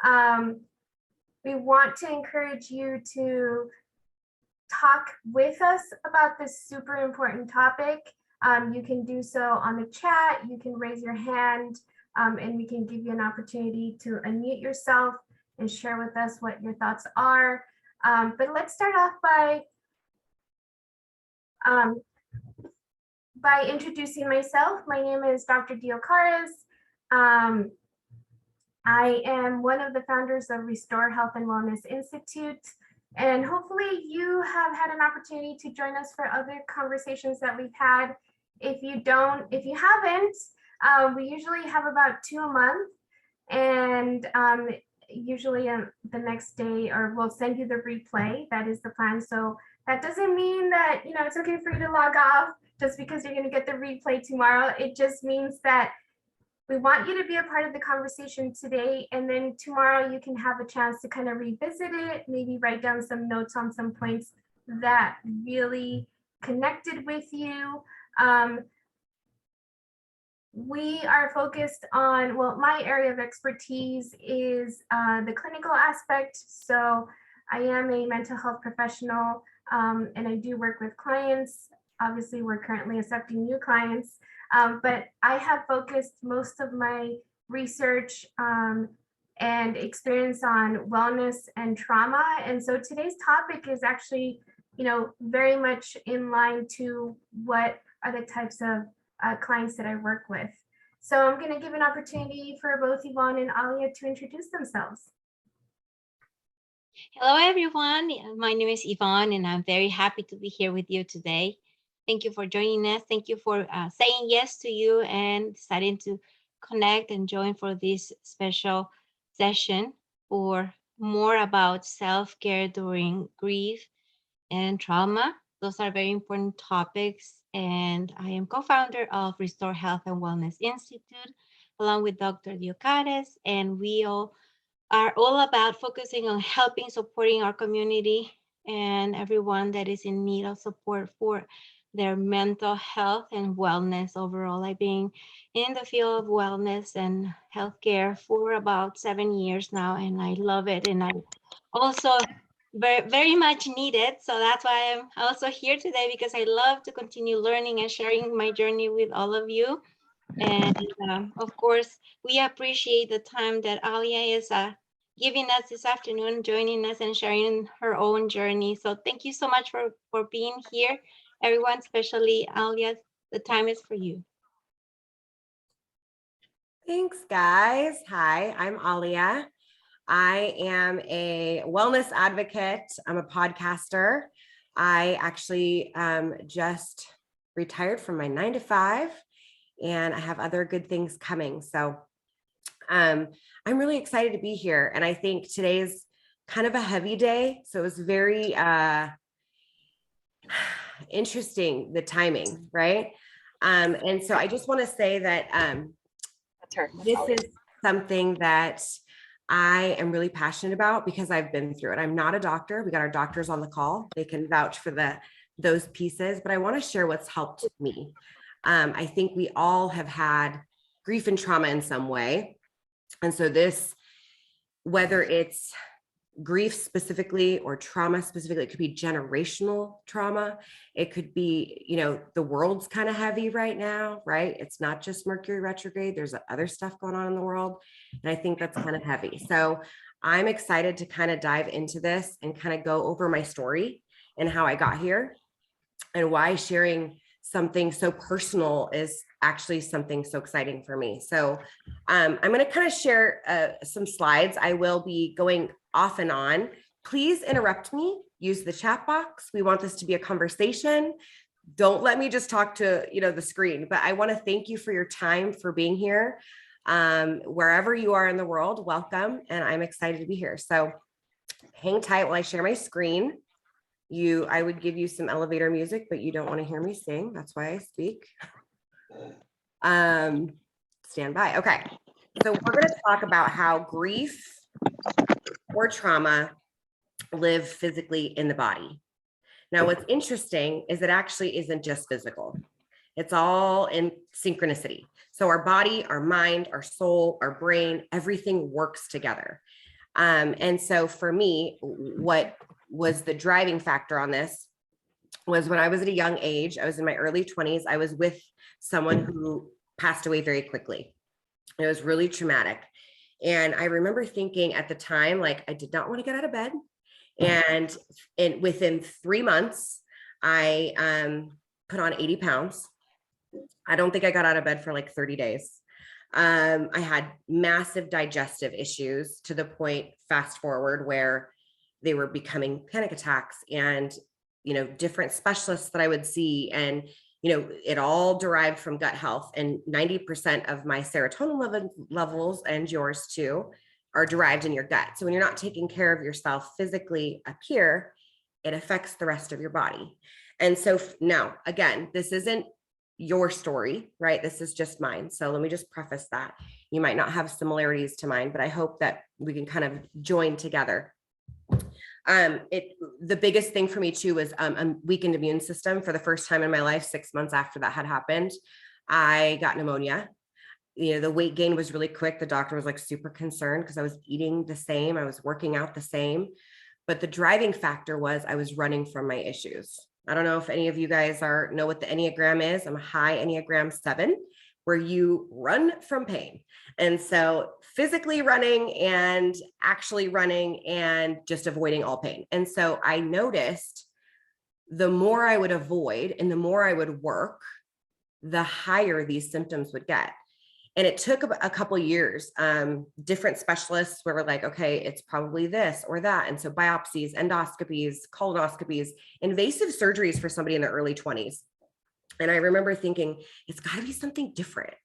Um, we want to encourage you to talk with us about this super important topic. You can do so on the chat, you can raise your hand, and we can give you an opportunity to unmute yourself and share with us what your thoughts are. But let's start off by introducing myself. My name is Dr. Diocaris. I am one of the founders of Restore Health and Wellness Institute. And hopefully you have had an opportunity to join us for other conversations that we've had. If you haven't, we usually have about 2 a month, and usually the next day, or we'll send you the replay. That is the plan. So that doesn't mean that, it's okay for you to log off just because you're going to get the replay tomorrow. It just means that we want you to be a part of the conversation today, and then tomorrow you can have a chance to kind of revisit it, maybe write down some notes on some points that really connected with you. We are focused on, well, my area of expertise is the clinical aspect. So I am a mental health professional, and I do work with clients. Obviously, we're currently accepting new clients. But I have focused most of my research and experience on wellness and trauma. And so today's topic is actually, very much in line to what are the types of clients that I work with. So I'm going to give an opportunity for both Yvonne and Alia to introduce themselves. Hello, everyone. My name is Yvonne, and I'm very happy to be here with you today. Thank you for joining us. Thank you for saying yes to you and deciding to connect and join for this special session for more about self-care during grief and trauma. Those are very important topics. And I am co-founder of Restore Health and Wellness Institute, along with Dr. Diocares, and we all are all about focusing on helping, supporting our community and everyone that is in need of support for their mental health and wellness overall. I've been in the field of wellness and healthcare for about 7 years now, and I love it. And I also very, very much need it. So that's why I'm also here today, because I love to continue learning and sharing my journey with all of you. And of course, we appreciate the time that Alia is giving us this afternoon, joining us and sharing her own journey. So thank you so much for being here, everyone, especially Alia. The time is for you. Thanks, guys. Hi, I'm Alia. I am a wellness advocate. I'm a podcaster. I actually just retired from my 9-to-5, and I have other good things coming. So I'm really excited to be here. And I think today's kind of a heavy day. So it was very interesting, the timing, right? And so I just want to say that this is something that I am really passionate about because I've been through it. I'm not a doctor. We got our doctors on the call. They can vouch for those pieces, but I want to share what's helped me. I think we all have had grief and trauma in some way. And so this, whether it's grief specifically or trauma specifically, it could be generational trauma. It could be, the world's kind of heavy right now, right? It's not just Mercury retrograde. There's other stuff going on in the world. And I think that's kind of heavy. So I'm excited to kind of dive into this and kind of go over my story and how I got here and why sharing something so personal is actually something so exciting for me. So I'm going to kind of share some slides. I will be going off and on. Please interrupt me, use the chat box. We want this to be a conversation. Don't let me just talk to, the screen, but I want to thank you for your time, for being here. Wherever you are in the world, welcome. And I'm excited to be here. So hang tight while I share my screen. I would give you some elevator music, but you don't want to hear me sing. That's why I speak. Stand by. Okay. So we're going to talk about how grief or trauma live physically in the body. Now, what's interesting is it actually isn't just physical. It's all in synchronicity. So our body, our mind, our soul, our brain, everything works together. And so for me, what was the driving factor on this was when I was at a young age, I was in my early 20s, I was with someone who passed away very quickly. It was really traumatic. And I remember thinking at the time, like, I did not want to get out of bed. And within 3 months, I put on 80 pounds. I don't think I got out of bed for like 30 days. I had massive digestive issues to the point, fast forward, where they were becoming panic attacks and, different specialists that I would see. And, it all derived from gut health. And 90% of my serotonin levels, and yours too, are derived in your gut. So when you're not taking care of yourself physically up here, it affects the rest of your body. And so now, again, this isn't your story, right? This is just mine. So let me just preface that. You might not have similarities to mine, but I hope that we can kind of join together. The biggest thing for me too was a weakened immune system. For the first time in my life, 6 months after that had happened, I got pneumonia. The weight gain was really quick. The doctor was like super concerned because I was eating the same, I was working out the same, but the driving factor was I was running from my issues. I don't know if any of you guys know what the Enneagram is. I'm a high Enneagram 7, where you run from pain. And so physically running and actually running and just avoiding all pain. And so I noticed the more I would avoid and the more I would work, the higher these symptoms would get. And it took a couple of years. Different specialists were like, okay, it's probably this or that. And so biopsies, endoscopies, colonoscopies, invasive surgeries for somebody in their early 20s. And I remember thinking, it's got to be something different.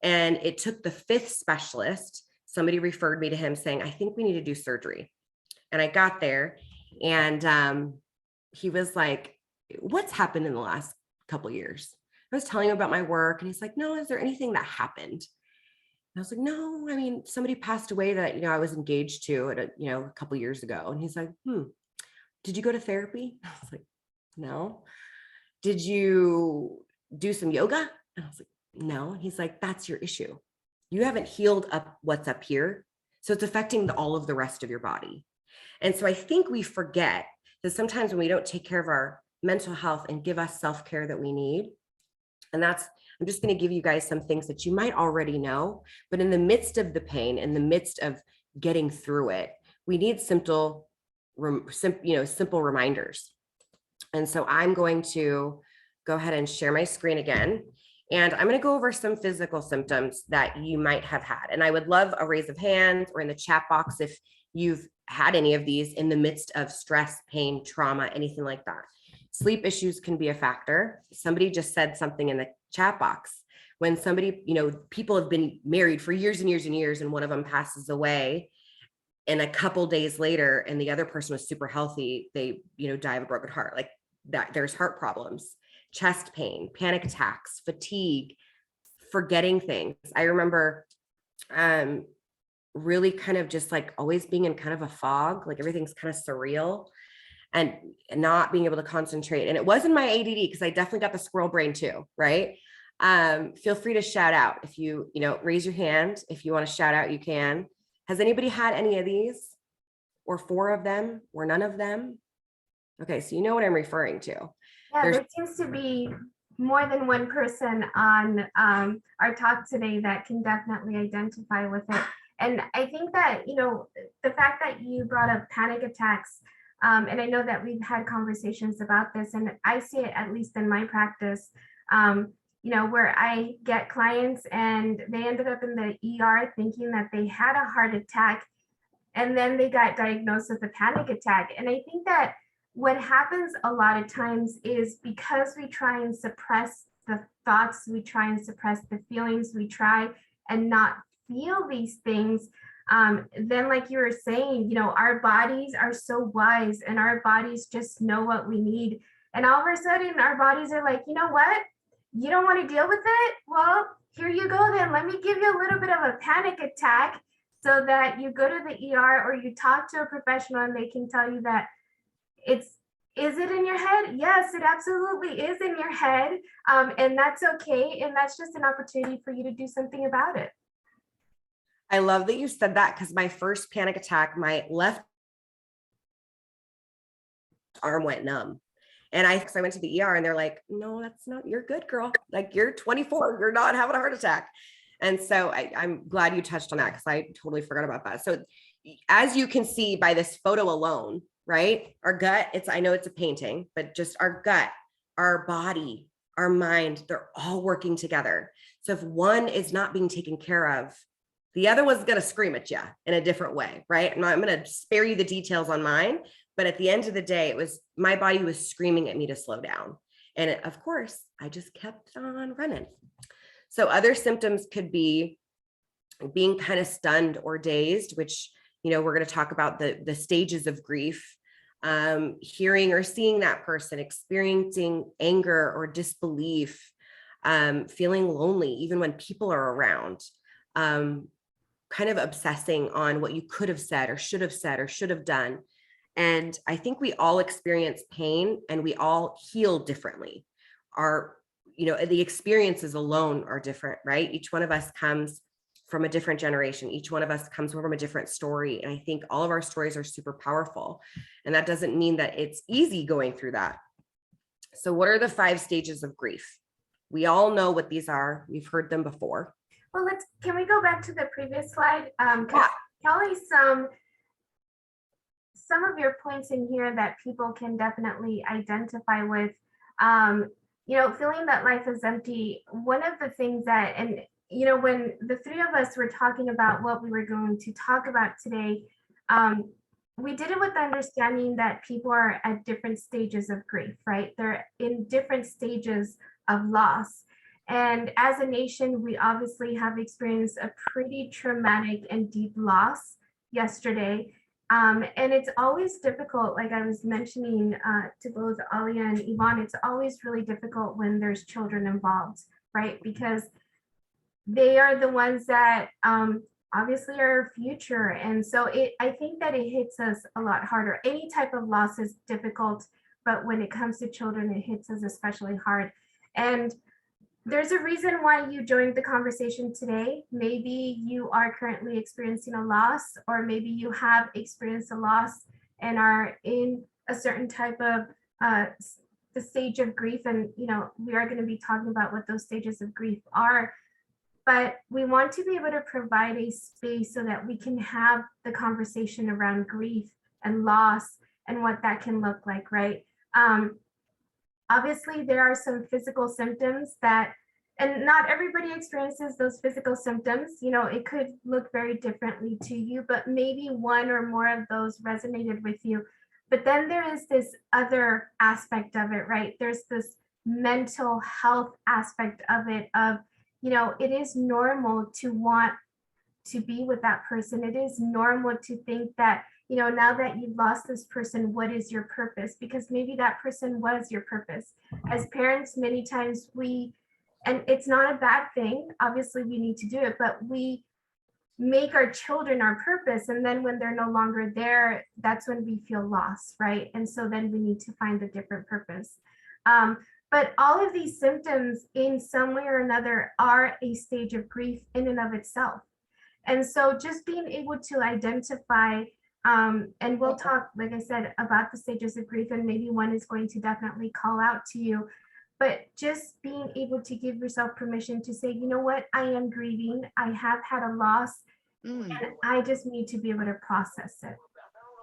And it took the 5th specialist. Somebody referred me to him saying, I think we need to do surgery. And I got there and he was like, what's happened in the last couple of years? I was telling him about my work and he's like, no, is there anything that happened? And I was like, no, I mean, somebody passed away that, I was engaged to at a couple of years ago. And he's like, did you go to therapy? I was like, no. Did you do some yoga? And I was like, no. And he's like, that's your issue. You haven't healed up what's up here. So it's affecting all of the rest of your body. And so I think we forget that sometimes when we don't take care of our mental health and give us self-care that we need, and I'm just going to give you guys some things that you might already know, but in the midst of the pain, in the midst of getting through it, we need simple reminders. And so I'm going to go ahead and share my screen again. And I'm going to go over some physical symptoms that you might have had. And I would love a raise of hands or in the chat box if you've had any of these in the midst of stress, pain, trauma, anything like that. Sleep issues can be a factor. Somebody just said something in the chat box. When somebody, people have been married for years and years and years, and one of them passes away, and a couple days later, and the other person was super healthy, they, die of a broken heart. Like that, there's heart problems, chest pain, panic attacks, fatigue, forgetting things. I remember really kind of just like always being in kind of a fog, like everything's kind of surreal. And not being able to concentrate. And it wasn't my ADD, because I definitely got the squirrel brain too, right? Feel free to shout out if you, raise your hand. If you want to shout out, you can. Has anybody had any of these, or 4 of them, or none of them? Okay, so you know what I'm referring to. Yeah, there seems to be more than one person on our talk today that can definitely identify with it. And I think that, the fact that you brought up panic attacks, and I know that we've had conversations about this, and I see it at least in my practice, where I get clients and they ended up in the ER thinking that they had a heart attack, and then they got diagnosed with a panic attack. And I think that what happens a lot of times is because we try and suppress the thoughts, we try and suppress the feelings, we try and not feel these things. Then like you were saying, our bodies are so wise and our bodies just know what we need. And all of a sudden our bodies are like, you know what? You don't want to deal with it? Well, here you go then. Let me give you a little bit of a panic attack so that you go to the ER or you talk to a professional and they can tell you that is it in your head? Yes, it absolutely is in your head. And that's okay. And that's just an opportunity for you to do something about it. I love that you said that, because my first panic attack, my left arm went numb. And I went to the ER and they're like, no, that's not, you're good, girl. Like, you're 24, you're not having a heart attack. And so I'm glad you touched on that, because I totally forgot about that. So as you can see by this photo alone, right? Our gut, I know it's a painting, but just our gut, our body, our mind, they're all working together. So if one is not being taken care of, the other one's going to scream at you in a different way, right? I'm going to spare you the details on mine, but at the end of the day, my body was screaming at me to slow down. And of course, I just kept on running. So other symptoms could be being kind of stunned or dazed, which, we're going to talk about the stages of grief, hearing or seeing that person, experiencing anger or disbelief, feeling lonely, even when people are around, kind of obsessing on what you could have said or should have done. And I think we all experience pain and we all heal differently. The experiences alone are different, right? Each one of us comes from a different generation. Each one of us comes from a different story. And I think all of our stories are super powerful. And that doesn't mean that it's easy going through that. So what are the 5 stages of grief? We all know what these are. We've heard them before. Well, can we go back to the previous slide? Yeah. Kelly, some of your points in here that people can definitely identify with, feeling that life is empty. One of the things that, and when the 3 of us were talking about what we were going to talk about today, we did it with the understanding that people are at different stages of grief, right? They're in different stages of loss. And as a nation, we obviously have experienced a pretty traumatic and deep loss yesterday. And it's always difficult, like I was mentioning to both Alia and Yvonne, it's always really difficult when there's children involved, right? Because they are the ones that obviously are our future. And so I think that it hits us a lot harder. Any type of loss is difficult, but when it comes to children, it hits us especially hard. And there's a reason why you joined the conversation today. Maybe you are currently experiencing a loss, or maybe you have experienced a loss and are in a certain type of the stage of grief. And, we are going to be talking about what those stages of grief are. But we want to be able to provide a space so that we can have the conversation around grief and loss and what that can look like, right? Obviously, there are some physical symptoms and not everybody experiences those physical symptoms. It could look very differently to you, but maybe one or more of those resonated with you. But then there is this other aspect of it, right? There's this mental health aspect of it, it is normal to want to be with that person. It is normal to think that, now that you've lost this person, what is your purpose? Because maybe that person was your purpose. As parents, many times and it's not a bad thing, obviously we need to do it, but we make our children our purpose. And then when they're no longer there, that's when we feel lost, right? And so then we need to find a different purpose. But all of these symptoms in some way or another are a stage of grief in and of itself. And so just being able to identify, and we'll talk, like I said, about the stages of grief, and maybe one is going to definitely call out to you, but just being able to give yourself permission to say, you know what, I am grieving, I have had a loss, and I just need to be able to process it.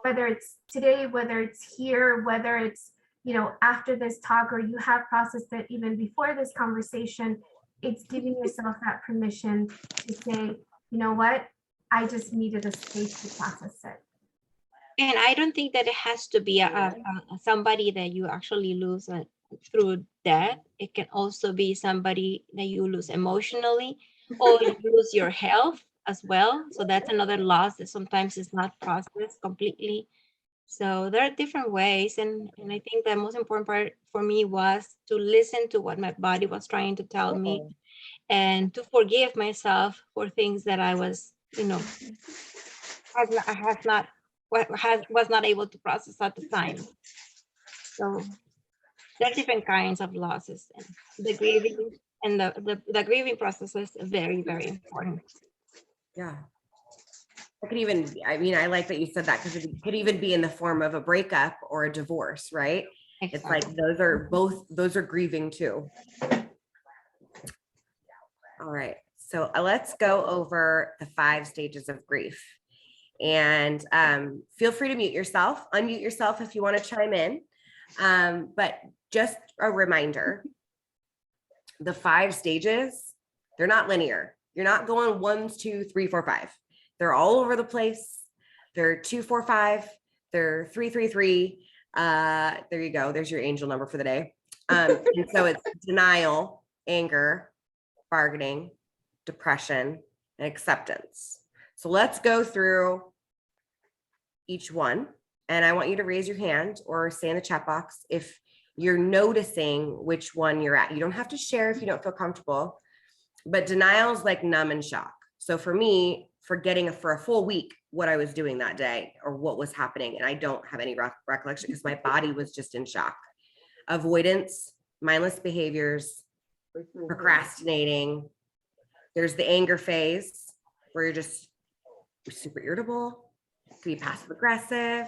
Whether it's today, whether it's here, whether it's, after this talk, or you have processed it even before this conversation, it's giving yourself that permission to say, you know what, I just needed a space to process it. And I don't think that it has to be somebody that you actually lose through death. It can also be somebody that you lose emotionally, or you lose your health as well. So that's another loss that sometimes is not processed completely. So there are different ways. And I think the most important part for me was to listen to what my body was trying to tell me, and to forgive myself for things that I was, was not able to process at the time. So there are different kinds of losses, and the grieving and the grieving process is very, very important. Yeah. It could even, I mean, I like that you said that because it could even be in the form of a breakup or a divorce, right? It's like those are grieving too. All right, so let's go over the 5 stages of grief. And feel free to unmute yourself if you want to chime in. But just a reminder, the 5 stages, they're not linear. You're not going 1, 2, 3, 4, 5. They're all over the place. They're 2, 4, 5. They're 3, 3, 3. There you go. There's your angel number for the day. And so it's denial, anger, bargaining, depression, and acceptance. So let's go through each one. And I want you to raise your hand or say in the chat box if you're noticing which one you're at. You don't have to share if you don't feel comfortable, but denial is like numb and shock. So for me, forgetting for a full week what I was doing that day or what was happening, and I don't have any recollection because my body was just in shock. Avoidance, mindless behaviors, procrastinating. There's the anger phase where you're just super irritable, could be passive aggressive,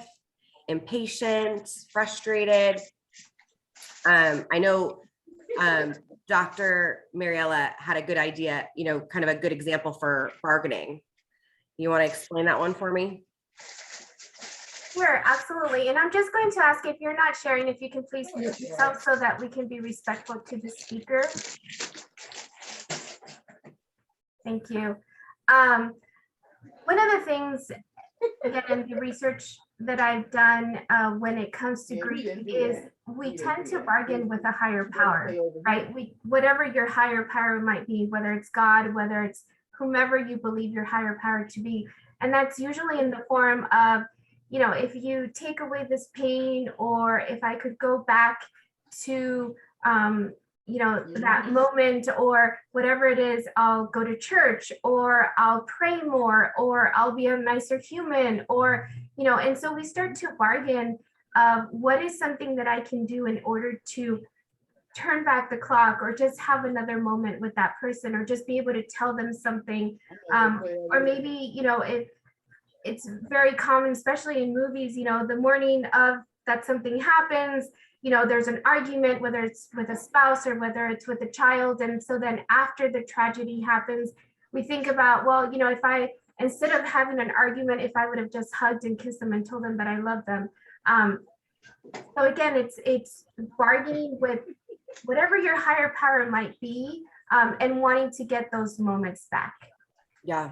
impatient, frustrated. I know Dr. Mariella had a good idea, kind of a good example for bargaining. You want to explain that one for me? Sure, absolutely. And I'm just going to ask, if you're not sharing, if you can please mute yourself so that we can be respectful to the speaker. Thank you. One of the things, again, in the research that I've done when it comes to grief is we tend to bargain with a higher power, right? Whatever your higher power might be, whether it's God, whether it's whomever you believe your higher power to be. And that's usually in the form of, if you take away this pain, or if I could go back to, that moment or whatever it is, I'll go to church, or I'll pray more, or I'll be a nicer human, or, and so we start to bargain what is something that I can do in order to turn back the clock, or just have another moment with that person, or just be able to tell them something. Or maybe, it's very common, especially in movies, the morning of that something happens, there's an argument, whether it's with a spouse or whether it's with a child. And so then after the tragedy happens, we think about, well, instead of having an argument, if I would have just hugged and kissed them and told them that I love them. So again, it's bargaining with whatever your higher power might be, and wanting to get those moments back. Yeah.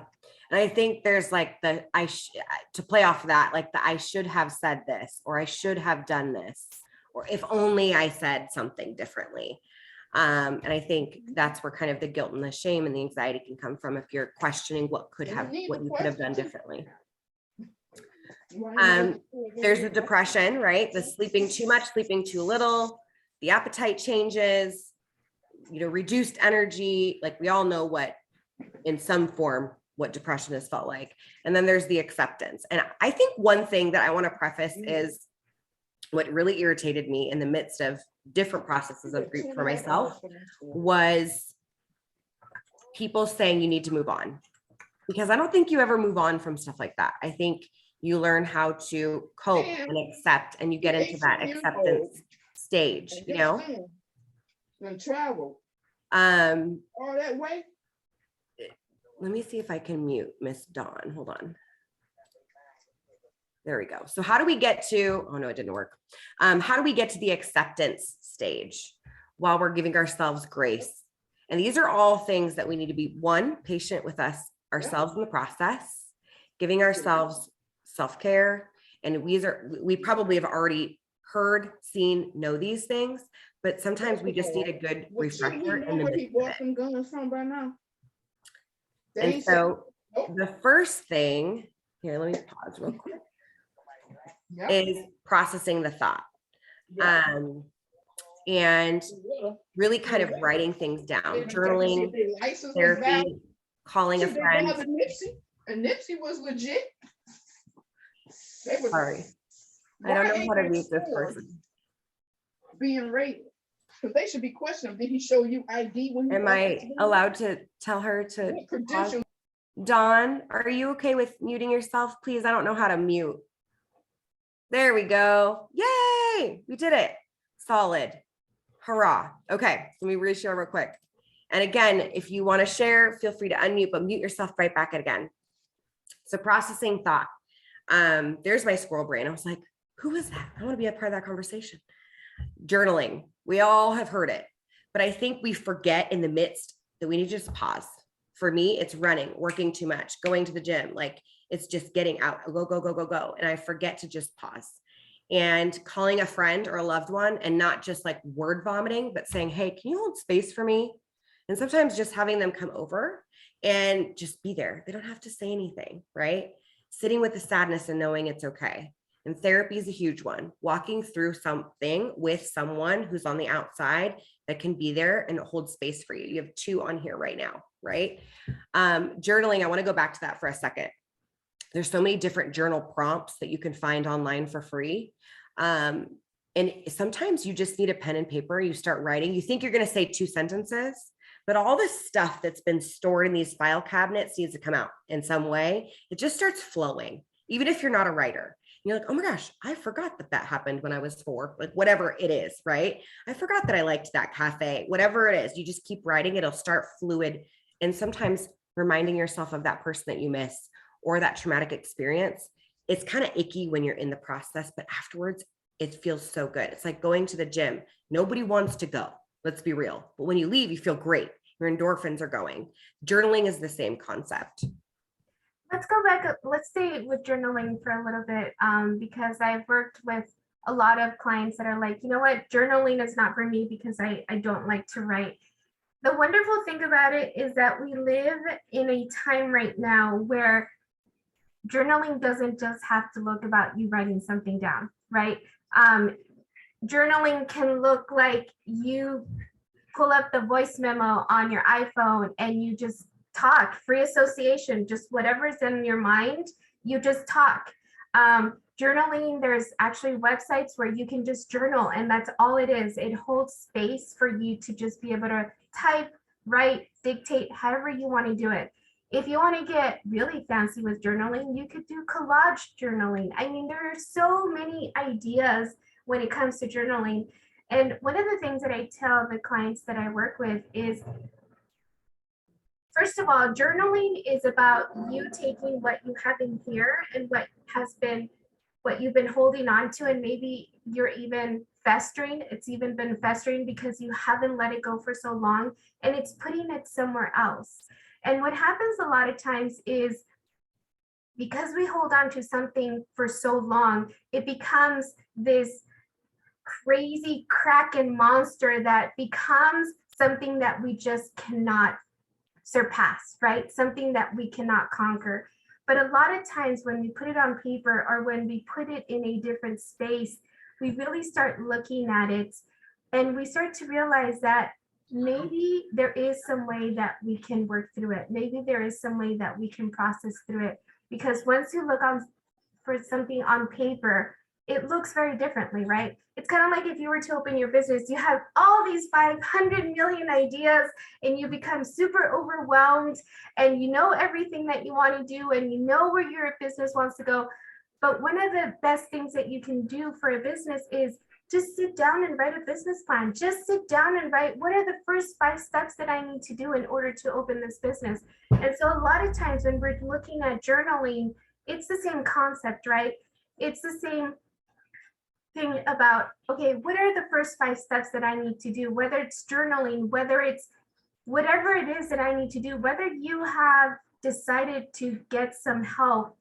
And I think there's like to play off of that, like I should have said this, or I should have done this, or if only I said something differently. And I think that's where kind of the guilt and the shame and the anxiety can come from, if you're questioning what you could have done differently. There's the depression, right? The sleeping too much, sleeping too little, the appetite changes, reduced energy. Like we all know what, in some form, what depression has felt like. And then there's the acceptance. And I think one thing that I want to preface is what really irritated me in the midst of different processes of grief for myself was people saying you need to move on, because I don't think you ever move on from stuff like that. I think you learn how to cope and accept, and you get into that acceptance stage, And travel all that way. Let me see if I can mute Miss Dawn. Hold on. There we go. So how do we get to, oh no, it didn't work. How do we get to the acceptance stage while we're giving ourselves grace? And these are all things that we need to be, one, patient with ourselves in the process, giving ourselves self-care. And we probably have already heard, seen, know these things, but sometimes we just need a good refresher in the midst of it. Guns from by now. And so the first thing here, let me pause real quick, is processing the thought. And really kind of writing things down, journaling, therapy, calling a friend. And Nipsey was legit. Sorry, I don't know how to mute this person. Being raped. Because they should be questioning, did he show you ID when Am I allowed to tell her to pause? Dawn, are you okay with muting yourself, please? I don't know how to mute. There we go. Yay, we did it. Solid. Hurrah. Okay, let me reshare real quick. And again, if you want to share, feel free to unmute, but mute yourself right back again. So processing thought. There's my squirrel brain. I was like, who is that? I want to be a part of that conversation. Journaling. We all have heard it, but I think we forget in the midst that we need to just pause. For me, it's running, working too much, going to the gym. Like it's just getting out, go, go, go, go, go. And I forget to just pause and calling a friend or a loved one and not just like word vomiting, but saying, hey, can you hold space for me? And sometimes just having them come over and just be there. They don't have to say anything, right? Sitting with the sadness and knowing it's okay. And therapy is a huge one. Walking through something with someone who's on the outside that can be there and hold space for you. You have 2 on here right now, right? Journaling, I want to go back to that for a second. There's so many different journal prompts that you can find online for free. And sometimes you just need a pen and paper. You start writing. You think you're going to say 2 sentences, but all this stuff that's been stored in these file cabinets needs to come out in some way. It just starts flowing, even if you're not a writer. You're like, oh my gosh, I forgot that happened when I was 4, like whatever it is, right? I forgot that I liked that cafe, whatever it is. You just keep writing, it'll start fluid. And sometimes reminding yourself of that person that you miss or that traumatic experience. It's kind of icky when you're in the process, but afterwards it feels so good. It's like going to the gym. Nobody wants to go, let's be real. But when you leave, you feel great. Your endorphins are going. Journaling is the same concept. Let's go back. Let's stay with journaling for a little bit, because I've worked with a lot of clients that are like, you know what, journaling is not for me because I don't like to write. The wonderful thing about it is that we live in a time right now where journaling doesn't just have to look about you writing something down, right? Journaling can look like you pull up the voice memo on your iPhone and you just talk, free association, just whatever's in your mind, you just talk. Journaling, there's actually websites where you can just journal and that's all it is. It holds space for you to just be able to type, write, dictate, however you want to do it. If you want to get really fancy with journaling, you could do collage journaling. I mean, there are so many ideas when it comes to journaling. And one of the things that I tell the clients that I work with is, first of all, journaling is about you taking what you have in here and what you've been holding on to, and maybe you're even festering. It's even been festering because you haven't let it go for so long, and it's putting it somewhere else. And what happens a lot of times is because we hold on to something for so long, it becomes this crazy kraken monster that becomes something that we just cannot surpass, right? Something that we cannot conquer. But a lot of times when we put it on paper or when we put it in a different space, we really start looking at it and we start to realize that maybe there is some way that we can work through it. Maybe there is some way that we can process through it. Because once you look on for something on paper, it looks very differently, right? It's kind of like if you were to open your business, you have all these 500 million ideas and you become super overwhelmed and you know everything that you want to do and you know where your business wants to go. But one of the best things that you can do for a business is just sit down and write a business plan. Just sit down and write, what are the first 5 steps that I need to do in order to open this business? And so a lot of times when we're looking at journaling, it's the same concept, right? It's the same thing about, okay, what are the first 5 steps that I need to do? Whether it's journaling, whether it's whatever it is that I need to do, whether you have decided to get some help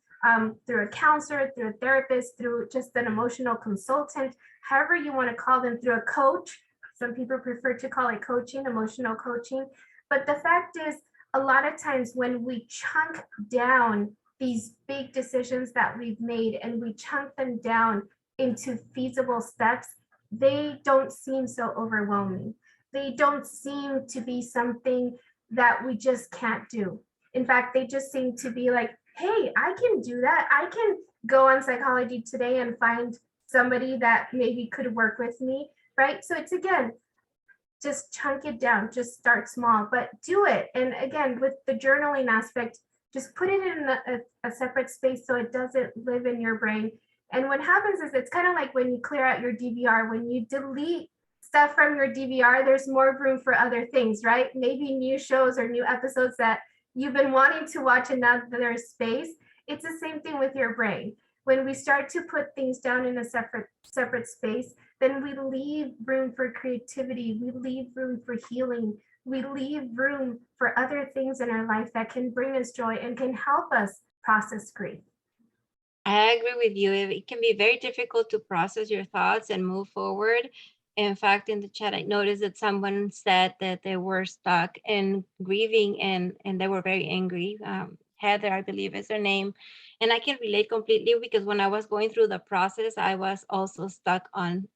through a counselor, through a therapist, through just an emotional consultant, however you want to call them, through a coach. Some people prefer to call it coaching, emotional coaching. But the fact is, a lot of times when we chunk down these big decisions that we've made and we chunk them down into feasible steps, they don't seem so overwhelming. They don't seem to be something that we just can't do. In fact, they just seem to be like, hey, I can do that. I can go on Psychology Today and find somebody that maybe could work with me, right? So it's, again, just chunk it down, just start small, but do it. And again, with the journaling aspect, just put it in a separate space so it doesn't live in your brain. And what happens is it's kind of like when you clear out your DVR, when you delete stuff from your DVR, there's more room for other things, right? Maybe new shows or new episodes that you've been wanting to watch and now there's space. It's the same thing with your brain. When we start to put things down in a separate space, then we leave room for creativity, we leave room for healing, we leave room for other things in our life that can bring us joy and can help us process grief. I agree with you. It can be very difficult to process your thoughts and move forward. In fact, in the chat, I noticed that someone said that they were stuck in grieving and they were very angry. Heather, I believe is her name. And I can relate completely because when I was going through the process, I was also stuck on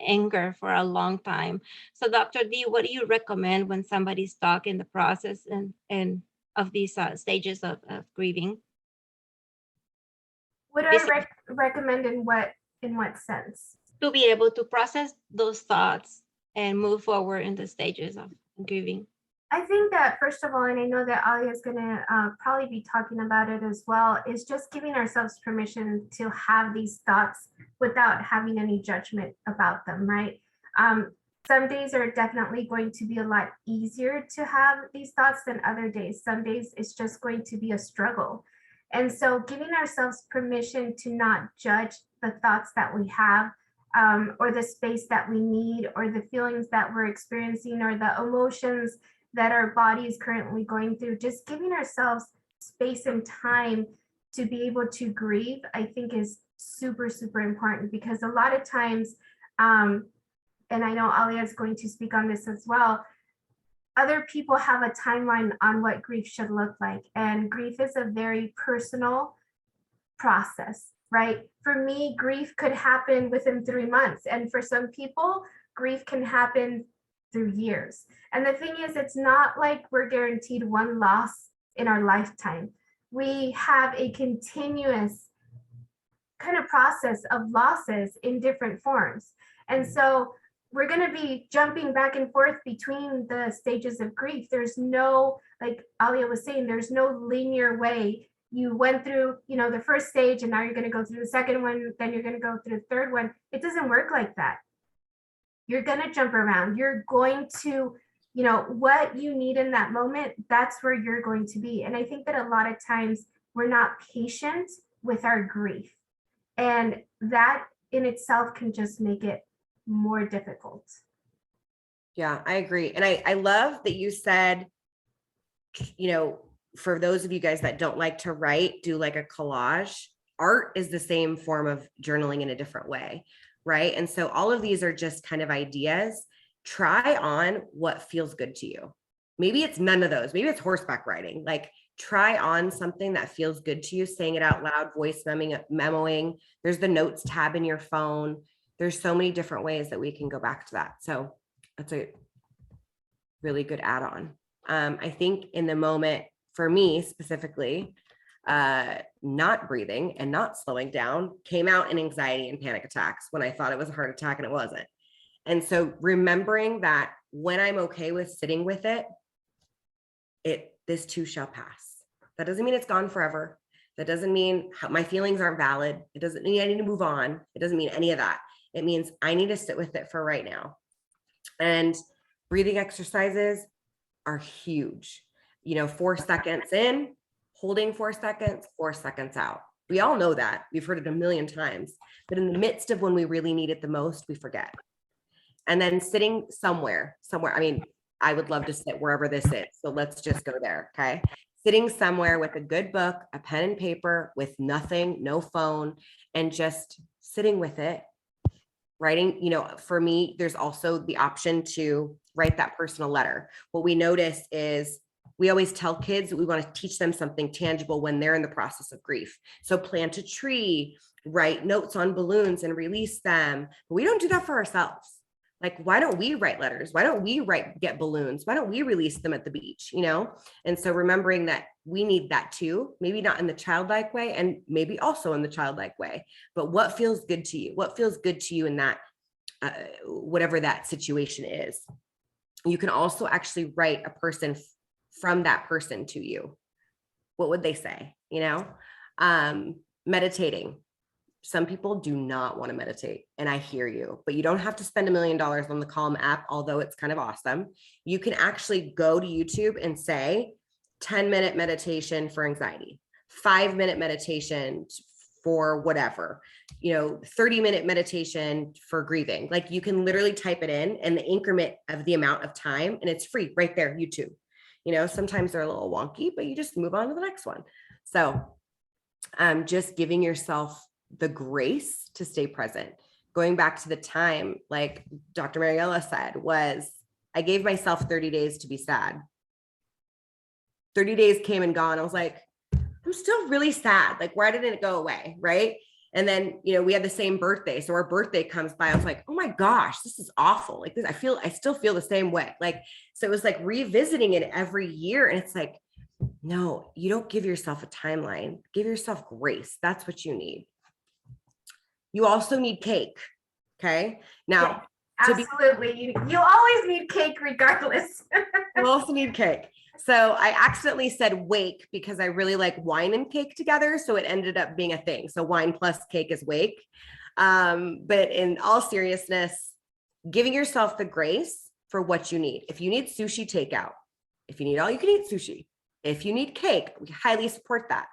anger for a long time. So Dr. D, what do you recommend when somebody's stuck in the process and of these stages of grieving? Would I recommend in what sense? To be able to process those thoughts and move forward in the stages of grieving? I think that first of all, and I know that Alia is going to probably be talking about it as well, is just giving ourselves permission to have these thoughts without having any judgment about them, right? Some days are definitely going to be a lot easier to have these thoughts than other days. Some days it's just going to be a struggle. And so giving ourselves permission to not judge the thoughts that we have, or the space that we need, or the feelings that we're experiencing, or the emotions that our body is currently going through, just giving ourselves space and time to be able to grieve, I think is super, super important, because a lot of times, and I know Alia is going to speak on this as well, other people have a timeline on what grief should look like. And grief is a very personal process, right? For me, grief could happen within 3 months. And for some people, grief can happen through years. And the thing is, it's not like we're guaranteed one loss in our lifetime. We have a continuous kind of process of losses in different forms. And so we're going to be jumping back and forth between the stages of grief. There's no, like Alia was saying, there's no linear way. You went through, the first stage and now you're going to go through the second one, then you're going to go through the third one. It doesn't work like that. You're going to jump around. You're going to, what you need in that moment, that's where you're going to be. And I think that a lot of times we're not patient with our grief. And that in itself can just make it more difficult. Yeah, I agree. And I love that you said, for those of you guys that don't like to write, do like a collage. Art is the same form of journaling in a different way, right? And so all of these are just kind of ideas. Try on what feels good to you. Maybe it's none of those. Maybe it's horseback riding. Like, try on something that feels good to you, saying it out loud, voice memoing. There's the notes tab in your phone. There's so many different ways that we can go back to that. So that's a really good add-on. I think in the moment, for me specifically, not breathing and not slowing down came out in anxiety and panic attacks when I thought it was a heart attack and it wasn't. And so remembering that when I'm okay with sitting with it, this too shall pass. That doesn't mean it's gone forever. That doesn't mean my feelings aren't valid. It doesn't mean I need to move on. It doesn't mean any of that. It means I need to sit with it for right now. And breathing exercises are huge. 4 seconds in, holding 4 seconds, 4 seconds out. We all know that. We've heard it a million times. But in the midst of when we really need it the most, we forget. And then sitting somewhere. I mean, I would love to sit wherever this is. So let's just go there. Okay. Sitting somewhere with a good book, a pen and paper, with nothing, no phone, and just sitting with it. Writing, for me, there's also the option to write that personal letter. What we notice is we always tell kids that we want to teach them something tangible when they're in the process of grief. So plant a tree, write notes on balloons and release them. But we don't do that for ourselves. Like, why don't we write letters? Why don't we get balloons? Why don't we release them at the beach? And so remembering that we need that too, maybe not in the childlike way and maybe also in the childlike way, but what feels good to you? What feels good to you in that, whatever that situation is. You can also actually write a person from that person to you. what would they say? Meditating. Some people do not want to meditate, and I hear you, but you don't have to spend $1 million on the Calm app, although it's kind of awesome. You can actually go to YouTube and say 10-minute meditation for anxiety, 5-minute meditation for whatever, 30-minute meditation for grieving. Like, you can literally type it in and the increment of the amount of time, and it's free right there, YouTube. Sometimes they're a little wonky, but you just move on to the next one. So just giving yourself the grace to stay present. Going back to the time, like Dr. Mariella said, was I gave myself 30 days to be sad. 30 days came and gone. I was like, I'm still really sad. Like, why didn't it go away? Right. And then, we had the same birthday. So our birthday comes by. I was like, oh my gosh, this is awful. Like this, I still feel the same way. Like, so it was like revisiting it every year. And it's like, no, you don't give yourself a timeline. Give yourself grace. That's what you need. You also need cake. Okay. Now, absolutely. You always need cake regardless. you also need cake. So I accidentally said wake because I really like wine and cake together. So it ended up being a thing. So wine plus cake is wake. But in all seriousness, giving yourself the grace for what you need. If you need sushi takeout, if you need all you can eat sushi, if you need cake, we highly support that.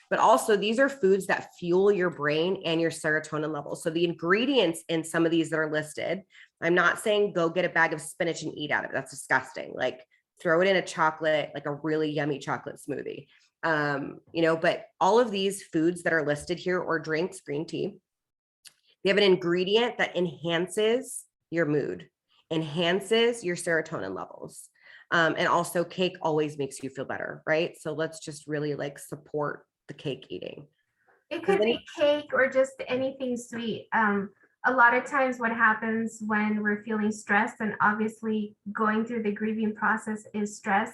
But also, these are foods that fuel your brain and your serotonin levels. So the ingredients in some of these that are listed, I'm not saying go get a bag of spinach and eat out of it. That's disgusting. Like, throw it in a chocolate, like a really yummy chocolate smoothie. But all of these foods that are listed here, or drinks, green tea, they have an ingredient that enhances your mood, enhances your serotonin levels. And also, cake always makes you feel better, right? So let's just really support the cake eating. It could be cake or just anything sweet. A lot of times what happens when we're feeling stressed, and obviously going through the grieving process is stress,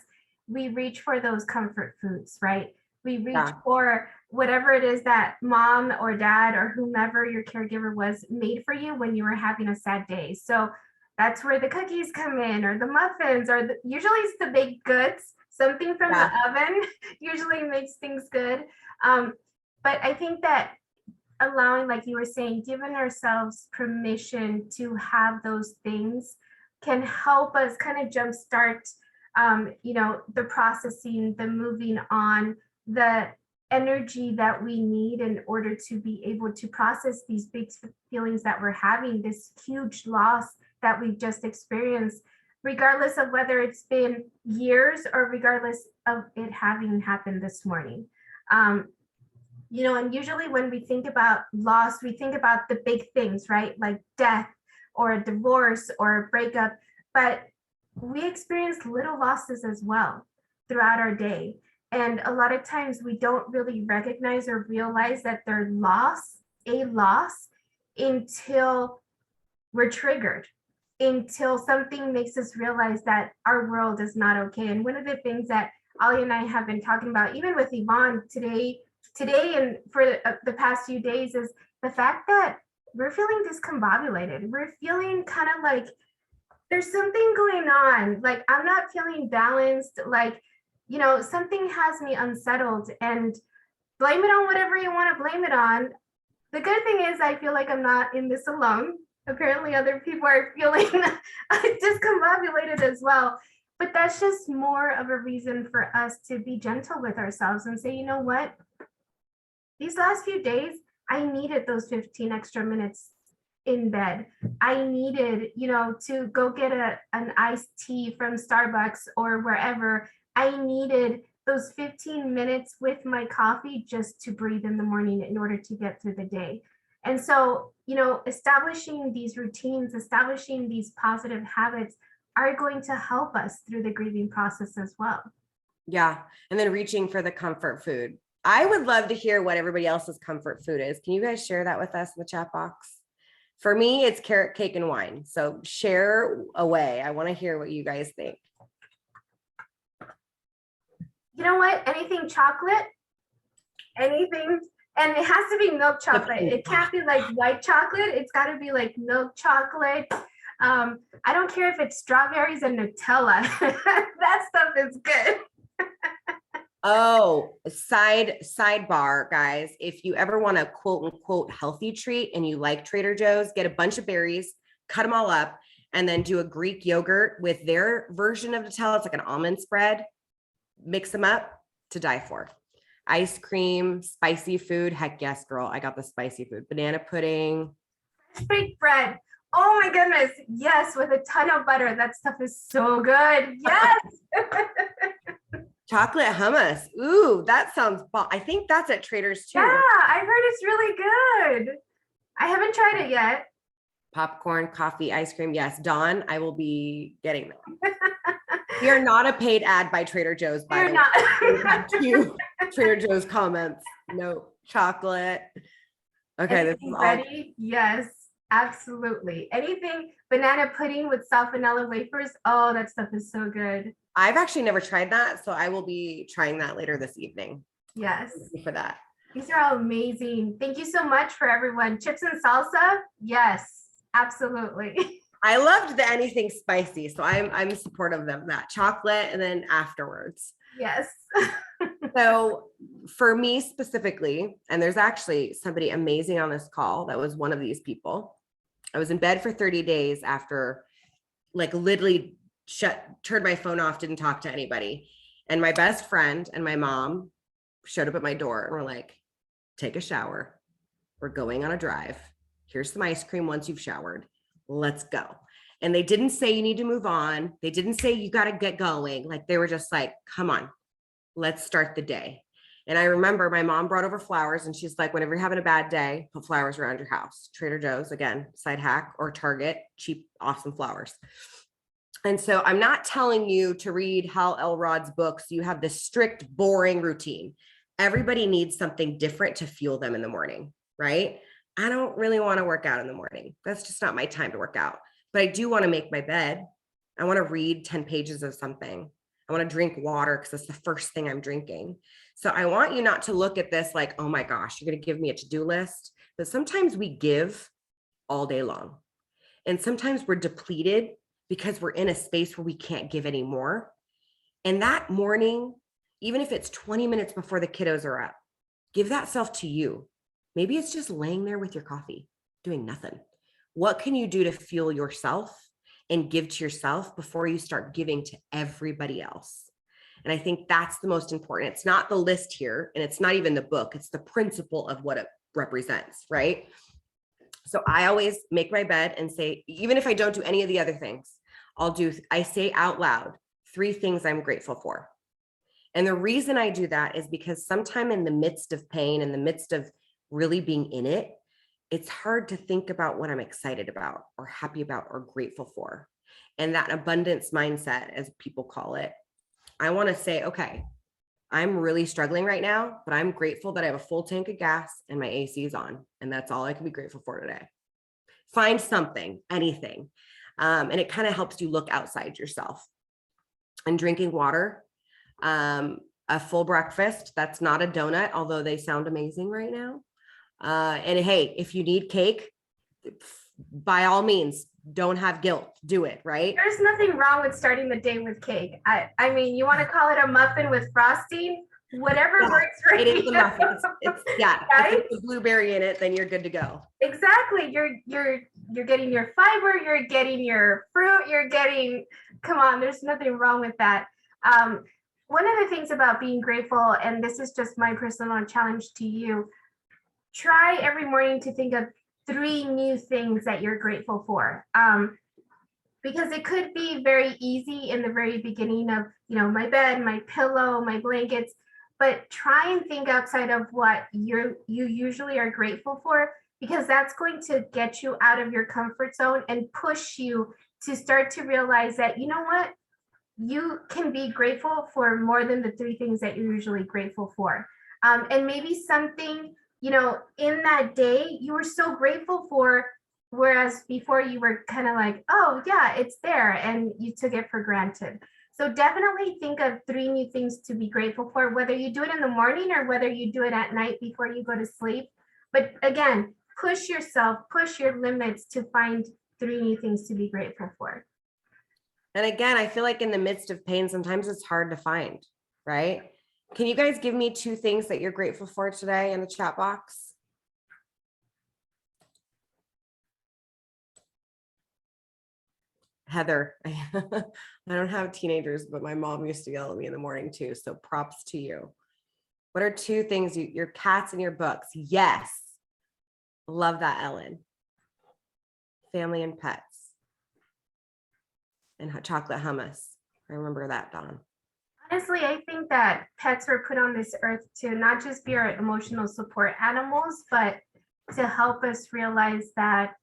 we reach for those comfort foods, right? We reach for whatever it is that mom or dad or whomever your caregiver was made for you when you were having a sad day. So that's where the cookies come in, or the muffins, or usually it's the baked goods. Something from the oven usually makes things good. But I think that allowing, like you were saying, giving ourselves permission to have those things can help us kind of jumpstart, the processing, the moving on, the energy that we need in order to be able to process these big feelings that we're having, this huge loss that we've just experienced, regardless of whether it's been years or regardless of it having happened this morning. And usually when we think about loss, we think about the big things, right? Like death or a divorce or a breakup, but we experience little losses as well throughout our day. And a lot of times we don't really recognize or realize that they're a loss, until we're triggered, until something makes us realize that our world is not okay. And one of the things that Alia and I have been talking about, even with Yvonne today and for the past few days, is the fact that we're feeling discombobulated. We're feeling kind of like there's something going on. Like, I'm not feeling balanced. Like, something has me unsettled, and blame it on whatever you want to blame it on. The good thing is I feel like I'm not in this alone. Apparently other people are feeling discombobulated as well. But that's just more of a reason for us to be gentle with ourselves and say, you know what? These last few days, I needed those 15 extra minutes in bed. I needed, to go get an iced tea from Starbucks or wherever. I needed those 15 minutes with my coffee just to breathe in the morning in order to get through the day. And so, establishing these routines, establishing these positive habits are going to help us through the grieving process as well. Yeah. And then reaching for the comfort food. I would love to hear what everybody else's comfort food is. Can you guys share that with us in the chat box? For me, it's carrot cake and wine. So share away. I want to hear what you guys think. You know what? Anything chocolate, anything, and it has to be milk chocolate. It can't be like white chocolate. It's got to be like milk chocolate. I don't care if it's strawberries and Nutella. That stuff is good. Oh, sidebar, guys. If you ever want a quote unquote healthy treat and you like Trader Joe's, get a bunch of berries, cut them all up, and then do a Greek yogurt with their version of Nutella. It's like an almond spread. Mix them up to die for. Ice cream, spicy food. Heck yes, girl. I got the spicy food. Banana pudding. Baked bread. Oh my goodness. Yes, with a ton of butter. That stuff is so good. Yes. Chocolate hummus. Ooh, that sounds I think that's at Trader's too. Yeah, I've heard it's really good. I haven't tried it yet. Popcorn, coffee, ice cream. Yes, Dawn, I will be getting them. We are not a paid ad by Trader Joe's, by You're the not. way. We have two Trader Joe's comments. No chocolate. Okay, this is Anything all. ready? Yes, absolutely. Anything banana pudding with soft vanilla wafers. Oh, that stuff is so good. I've actually never tried that, so I will be trying that later this evening. Yes. Thank you for that. These are all amazing. Thank you so much for everyone. Chips and salsa? Yes, absolutely. I loved the anything spicy, so I'm supportive of that. Chocolate and then afterwards. Yes. So for me specifically, and there's actually somebody amazing on this call that was one of these people. I was in bed for 30 days after like literally turned my phone off, didn't talk to anybody. And my best friend and my mom showed up at my door and were like, take a shower. We're going on a drive. Here's some ice cream once you've showered. Let's go. And they didn't say you need to move on. They didn't say you got to get going. Like they were just like, come on, let's start the day. And I remember my mom brought over flowers and she's like, whenever you're having a bad day, put flowers around your house. Trader Joe's, again, side hack, or Target, cheap, awesome flowers. And so I'm not telling you to read Hal Elrod's books. You have this strict, boring routine. Everybody needs something different to fuel them in the morning, right? I don't really want to work out in the morning. That's just not my time to work out. But I do want to make my bed. I want to read 10 pages of something. I want to drink water because that's the first thing I'm drinking. So I want you not to look at this like, oh my gosh, you're going to give me a to-do list. But sometimes we give all day long. And sometimes we're depleted because we're in a space where we can't give anymore. And that morning, even if it's 20 minutes before the kiddos are up, give that self to you. Maybe it's just laying there with your coffee, doing nothing. What can you do to fuel yourself and give to yourself before you start giving to everybody else? And I think that's the most important. It's not the list here, and it's not even the book. It's the principle of what it represents, right? So I always make my bed and say, even if I don't do any of the other things, I say out loud 3 things I'm grateful for. And the reason I do that is because sometime in the midst of pain, in the midst of really being in it, it's hard to think about what I'm excited about or happy about or grateful for. And that abundance mindset, as people call it, I want to say, okay, I'm really struggling right now, but I'm grateful that I have a full tank of gas and my AC is on. And that's all I can be grateful for today. Find something, anything. And it kind of helps you look outside yourself. And drinking water, a full breakfast. That's not a donut, although they sound amazing right now. And hey, if you need cake, by all means, don't have guilt, do it, right? There's nothing wrong with starting the day with cake. I mean, you want to call it a muffin with frosting, whatever works for you. It is a muffin. Yeah, right? if it's a blueberry in it, then you're good to go. Exactly. You're getting your fiber, you're getting your fruit, come on, there's nothing wrong with that. One of the things about being grateful, and this is just my personal challenge to you, try every morning to think of 3 new things that you're grateful for. Because it could be very easy in the very beginning of, my bed, my pillow, my blankets, but try and think outside of what you usually are grateful for, because that's going to get you out of your comfort zone and push you to start to realize that, you know what, you can be grateful for more than the 3 things that you're usually grateful for. And maybe something, in that day you were so grateful for, whereas before you were kind of like, oh yeah, it's there, and you took it for granted. So definitely think of 3 new things to be grateful for, whether you do it in the morning or whether you do it at night before you go to sleep. But again, push yourself, push your limits to find 3 new things to be grateful for. And again, I feel like in the midst of pain, sometimes it's hard to find, right? Can you guys give me 2 things that you're grateful for today in the chat box? Heather, I don't have teenagers, but my mom used to yell at me in the morning too. So props to you. What are 2 things your cats and your books? Yes. Love that, Ellen. Family and pets. And chocolate hummus. I remember that, Dawn. Honestly, I think that pets were put on this earth to not just be our emotional support animals, but to help us realize that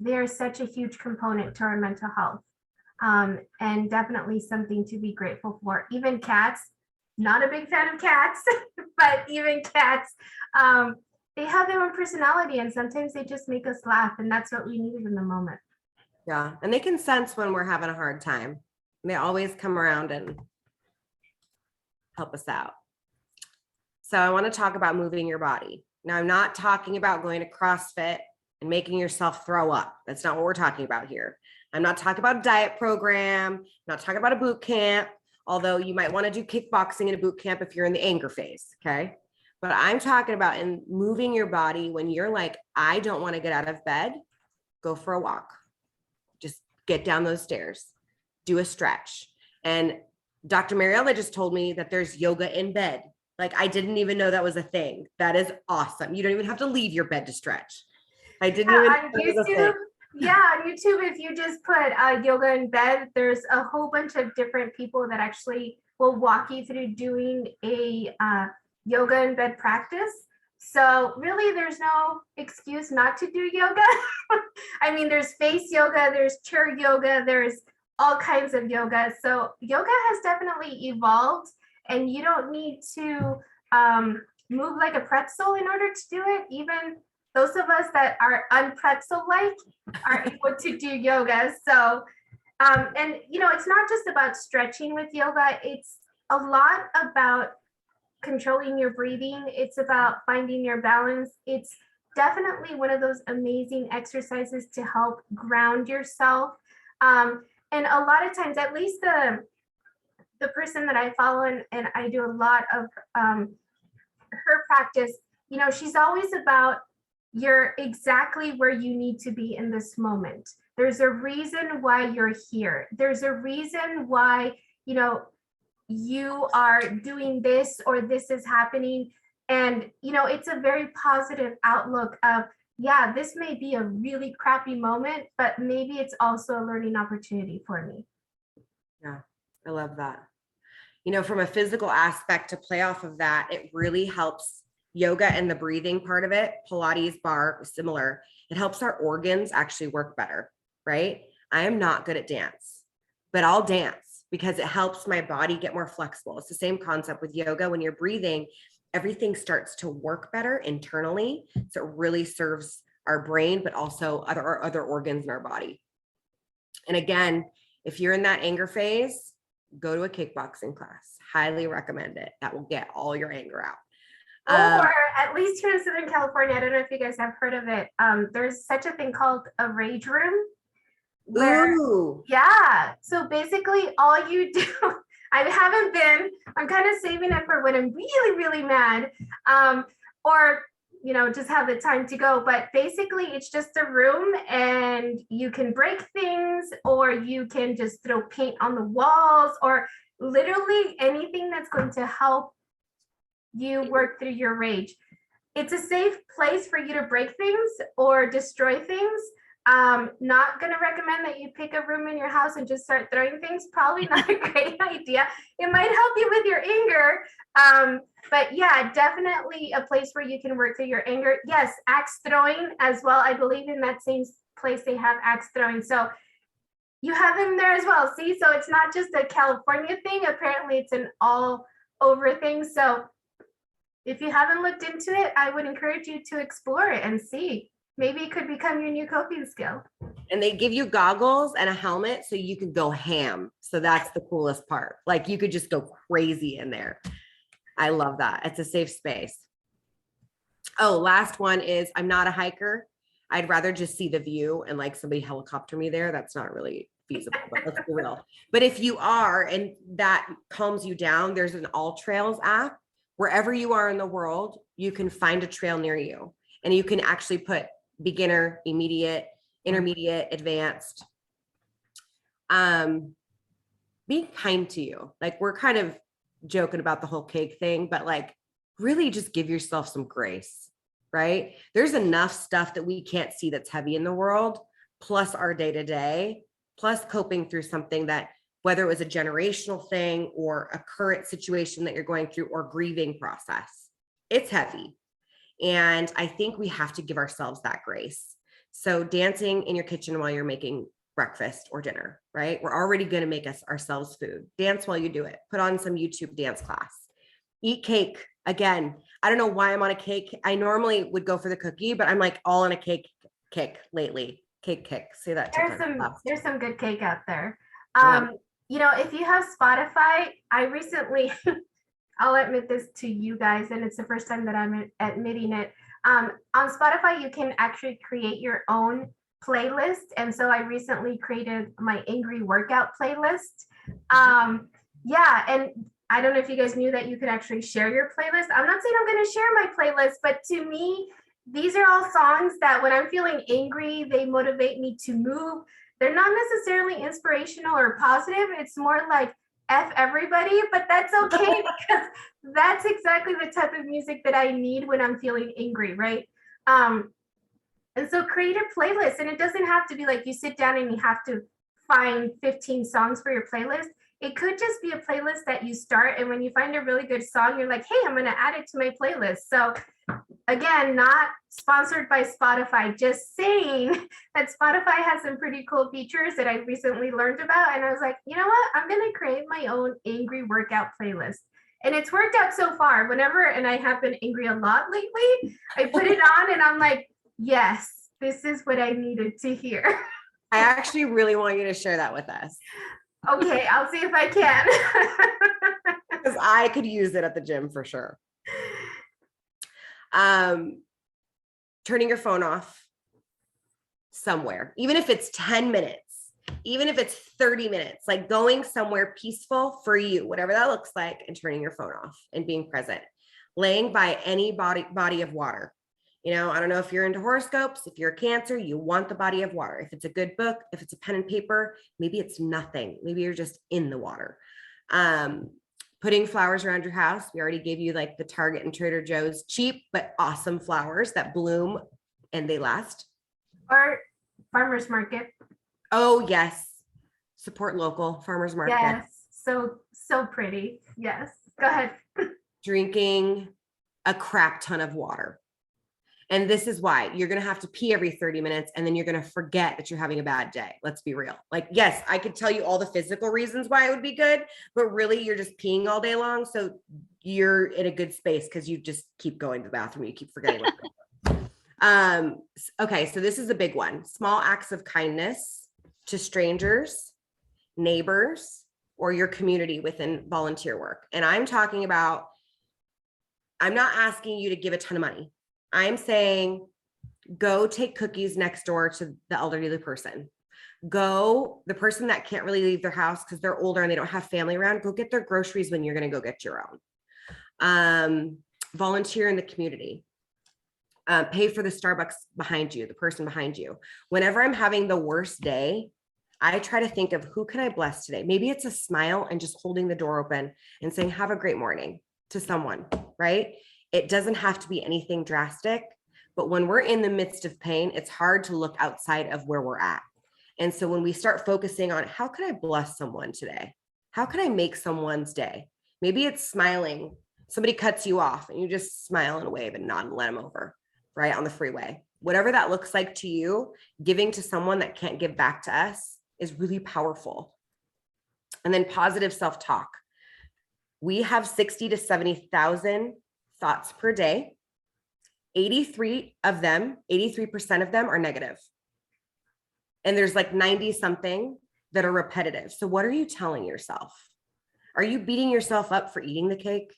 they're such a huge component to our mental health, and definitely something to be grateful for. Even cats, not a big fan of cats, but even cats, they have their own personality, and sometimes they just make us laugh, and that's what we needed in the moment. Yeah, and they can sense when we're having a hard time. They always come around and help us out. So I want to talk about moving your body. Now, I'm not talking about going to CrossFit and making yourself throw up. That's not what we're talking about here. I'm not talking about a diet program. I'm not talking about a boot camp, although you might want to do kickboxing in a boot camp if you're in the anger phase, okay? But I'm talking about in moving your body when you're like, I don't want to get out of bed, go for a walk. Just get down those stairs, do a stretch. And Dr. Mariella just told me that there's yoga in bed. Like, I didn't even know that was a thing. That is awesome. You don't even have to leave your bed to stretch. I didn't even know On that was a thing. YouTube, yeah, on YouTube, if you just put yoga in bed, there's a whole bunch of different people that actually will walk you through doing a yoga in bed practice. So really, there's no excuse not to do yoga. I mean, there's face yoga, there's chair yoga, there's all kinds of yoga. So yoga has definitely evolved, and you don't need to move like a pretzel in order to do it. Even those of us that are unpretzel-like are able to do yoga. So, and it's not just about stretching with yoga. It's a lot about controlling your breathing. It's about finding your balance. It's definitely one of those amazing exercises to help ground yourself. And a lot of times, at least the person that I follow and I do a lot of her practice, she's always about you're exactly where you need to be in this moment. There's a reason why you're here. There's a reason why, you are doing this or this is happening. And, it's a very positive outlook of, yeah, this may be a really crappy moment, but maybe it's also a learning opportunity for me. Yeah, I love that. From a physical aspect to play off of that, it really helps yoga and the breathing part of it. Pilates bar, similar. It helps our organs actually work better, right? I am not good at dance, but I'll dance because it helps my body get more flexible. It's the same concept with yoga. When you're breathing, everything starts to work better internally. So it really serves our brain, but also other organs in our body. And again, if you're in that anger phase, go to a kickboxing class. Highly recommend it. That will get all your anger out. Or at least here in Southern California, I don't know if you guys have heard of it. There's such a thing called a rage room. Ooh. Yeah. So basically all you do, I haven't been, I'm kind of saving it for when I'm really, really mad. Or just have the time to go. But basically it's just a room and you can break things, or you can just throw paint on the walls, or literally anything that's going to help you work through your rage. It's a safe place for you to break things or destroy things. Not going to recommend that you pick a room in your house and just start throwing things. Probably not a great idea. It might help you with your anger. But yeah, definitely a place where you can work through your anger. Yes, axe throwing as well. I believe in that same place they have axe throwing. So you have them there as well. See, so it's not just a California thing. Apparently it's an all over thing. So if you haven't looked into it, I would encourage you to explore it and see. Maybe it could become your new coping skill. And they give you goggles and a helmet so you can go ham. So that's the coolest part. Like, you could just go crazy in there. I love that. It's a safe space. Oh, last one is, I'm not a hiker. I'd rather just see the view and like somebody helicopter me there. That's not really feasible, but let's be real. But if you are, and that calms you down, there's an All Trails app. Wherever you are in the world, you can find a trail near you, and you can actually put beginner, immediate, intermediate, advanced. Be kind to you. Like, we're kind of joking about the whole cake thing, but like, really just give yourself some grace, right? There's enough stuff that we can't see that's heavy in the world, plus our day-to-day, plus coping through something that, whether it was a generational thing or a current situation that you're going through or grieving process, it's heavy. And I think we have to give ourselves that grace. So dancing in your kitchen while you're making breakfast or dinner, right? We're already going to make ourselves food. Dance while you do it. Put on some YouTube dance class. Eat cake. Again, I don't know why I'm on a cake. I normally would go for the cookie, but I'm like all on a cake kick lately. Cake kick. Say that. There's some good cake out there. Yeah. You know, if you have Spotify, I recently, I'll admit this to you guys, and it's the first time that I'm admitting it. On Spotify, you can actually create your own playlist. And so I recently created my angry workout playlist. Yeah, and I don't know if you guys knew that you could actually share your playlist. I'm not saying I'm going to share my playlist, but to me, these are all songs that when I'm feeling angry, they motivate me to move. They're not necessarily inspirational or positive. It's more like F everybody, but that's okay because that's exactly the type of music that I need when I'm feeling angry, right? And so create a playlist, and it doesn't have to be like you sit down and you have to find 15 songs for your playlist. It could just be a playlist that you start, and when you find a really good song, you're like, hey, I'm going to add it to my playlist. So again, not sponsored by Spotify, just saying that Spotify has some pretty cool features that I recently learned about. And I was like, you know what? I'm going to create my own angry workout playlist. And it's worked out so far. Whenever, and I have been angry a lot lately, I put it on and I'm like, yes, this is what I needed to hear. I actually really want you to share that with us. Okay, I'll see if I can. Because I could use it at the gym for sure. Turning your phone off somewhere, even if it's 10 minutes, even if it's 30 minutes, like going somewhere peaceful for you, whatever that looks like, and turning your phone off and being present, laying by any body of water. You know, I don't know if you're into horoscopes, if you're a Cancer, you want the body of water. If it's a good book, if it's a pen and paper, maybe it's nothing. Maybe you're just in the water. Putting flowers around your house. We already gave you like the Target and Trader Joe's cheap, but awesome flowers that bloom and they last. Or farmer's market. Oh, yes. Support local farmer's market. Yes. So pretty. Yes. Go ahead. Drinking a crap ton of water. And this is why you're going to have to pee every 30 minutes and then you're going to forget that you're having a bad day. Let's be real. Like, yes, I could tell you all the physical reasons why it would be good, but really you're just peeing all day long. So you're in a good space because you just keep going to the bathroom. You keep forgetting. Okay. So this is a big one. Small acts of kindness to strangers, neighbors, or your community within volunteer work. And I'm talking about, I'm not asking you to give a ton of money. I'm saying go take cookies next door to the elderly person. Go, the person that can't really leave their house because they're older and they don't have family around, go get their groceries when you're going to go get your own. Volunteer in the community. Pay for the Starbucks behind you, the person behind you. Whenever I'm having the worst day, I try to think of who can I bless today? Maybe it's a smile and just holding the door open and saying, have a great morning to someone, right? It doesn't have to be anything drastic, but when we're in the midst of pain, it's hard to look outside of where we're at. And so when we start focusing on how can I bless someone today? How can I make someone's day? Maybe it's smiling. Somebody cuts you off and you just smile and wave and nod and let them over, right? On the freeway. Whatever that looks like to you, giving to someone that can't give back to us is really powerful. And then positive self-talk. We have 60 to 70,000 thoughts per day. 83% of them are negative. And there's like 90 something that are repetitive. So what are you telling yourself? Are you beating yourself up for eating the cake?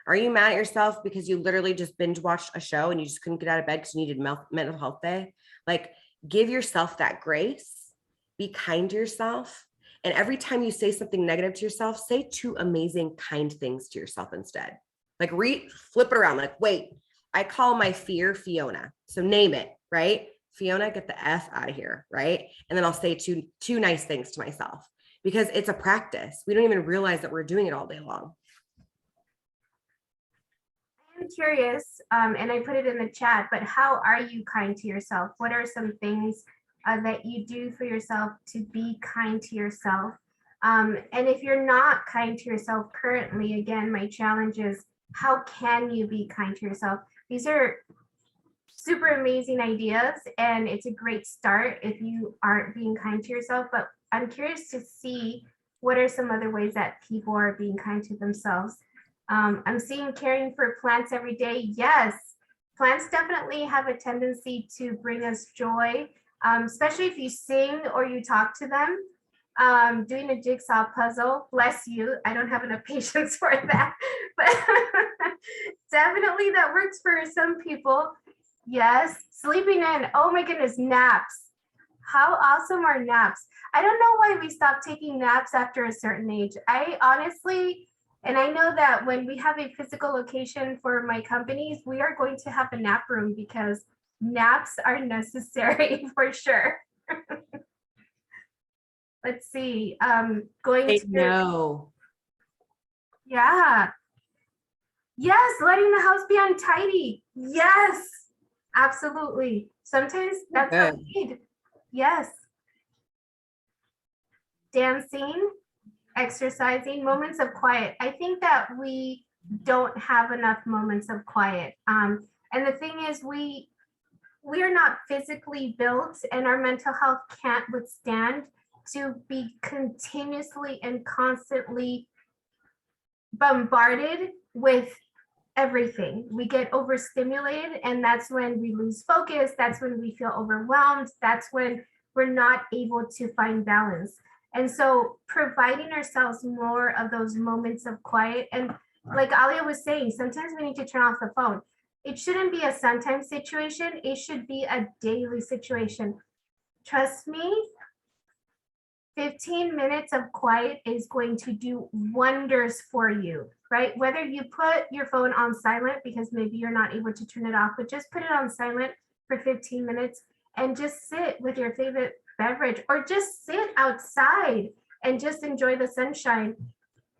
Are you mad at yourself because you literally just binge watched a show and you just couldn't get out of bed because you needed mental health day? Like, give yourself that grace be kind to yourself. And every time you say something negative to yourself, say 2 amazing, kind things to yourself instead. Like flip it around. Like, wait, I call my fear Fiona. So name it, right? Fiona, get the F out of here, right? And then I'll say two nice things to myself, because it's a practice. We don't even realize that we're doing it all day long. I'm curious, and I put it in the chat, but how are you kind to yourself? What are some things that you do for yourself to be kind to yourself? And if you're not kind to yourself currently, again, my challenge is, how can you be kind to yourself? These are super amazing ideas, and it's a great start if you aren't being kind to yourself. But I'm curious to see what are some other ways that people are being kind to themselves. I'm seeing caring for plants every day. Yes, plants definitely have a tendency to bring us joy, especially if you sing or you talk to them. Doing a jigsaw puzzle, bless you, I don't have enough patience for that, but definitely that works for some people. Yes, sleeping in, oh my goodness, naps. How awesome are naps? I don't know why we stopped taking naps after a certain age. I honestly, and I know that when we have a physical location for my companies, we are going to have a nap room, because naps are necessary for sure. Let's see, going to No. Yeah. Yes, letting the house be untidy. Yes, absolutely. Sometimes that's what we need. Yes. Dancing, exercising, moments of quiet. I think that we don't have enough moments of quiet. And the thing is, we are not physically built, and our mental health can't withstand to be continuously and constantly bombarded with everything. We get overstimulated, and that's when we lose focus. That's when we feel overwhelmed. That's when we're not able to find balance. And so providing ourselves more of those moments of quiet, and like Alia was saying, sometimes we need to turn off the phone. It shouldn't be a sometimes situation. It should be a daily situation. Trust me, 15 minutes of quiet is going to do wonders for you, right? Whether you put your phone on silent because maybe you're not able to turn it off, but just put it on silent for 15 minutes and just sit with your favorite beverage, or just sit outside and just enjoy the sunshine.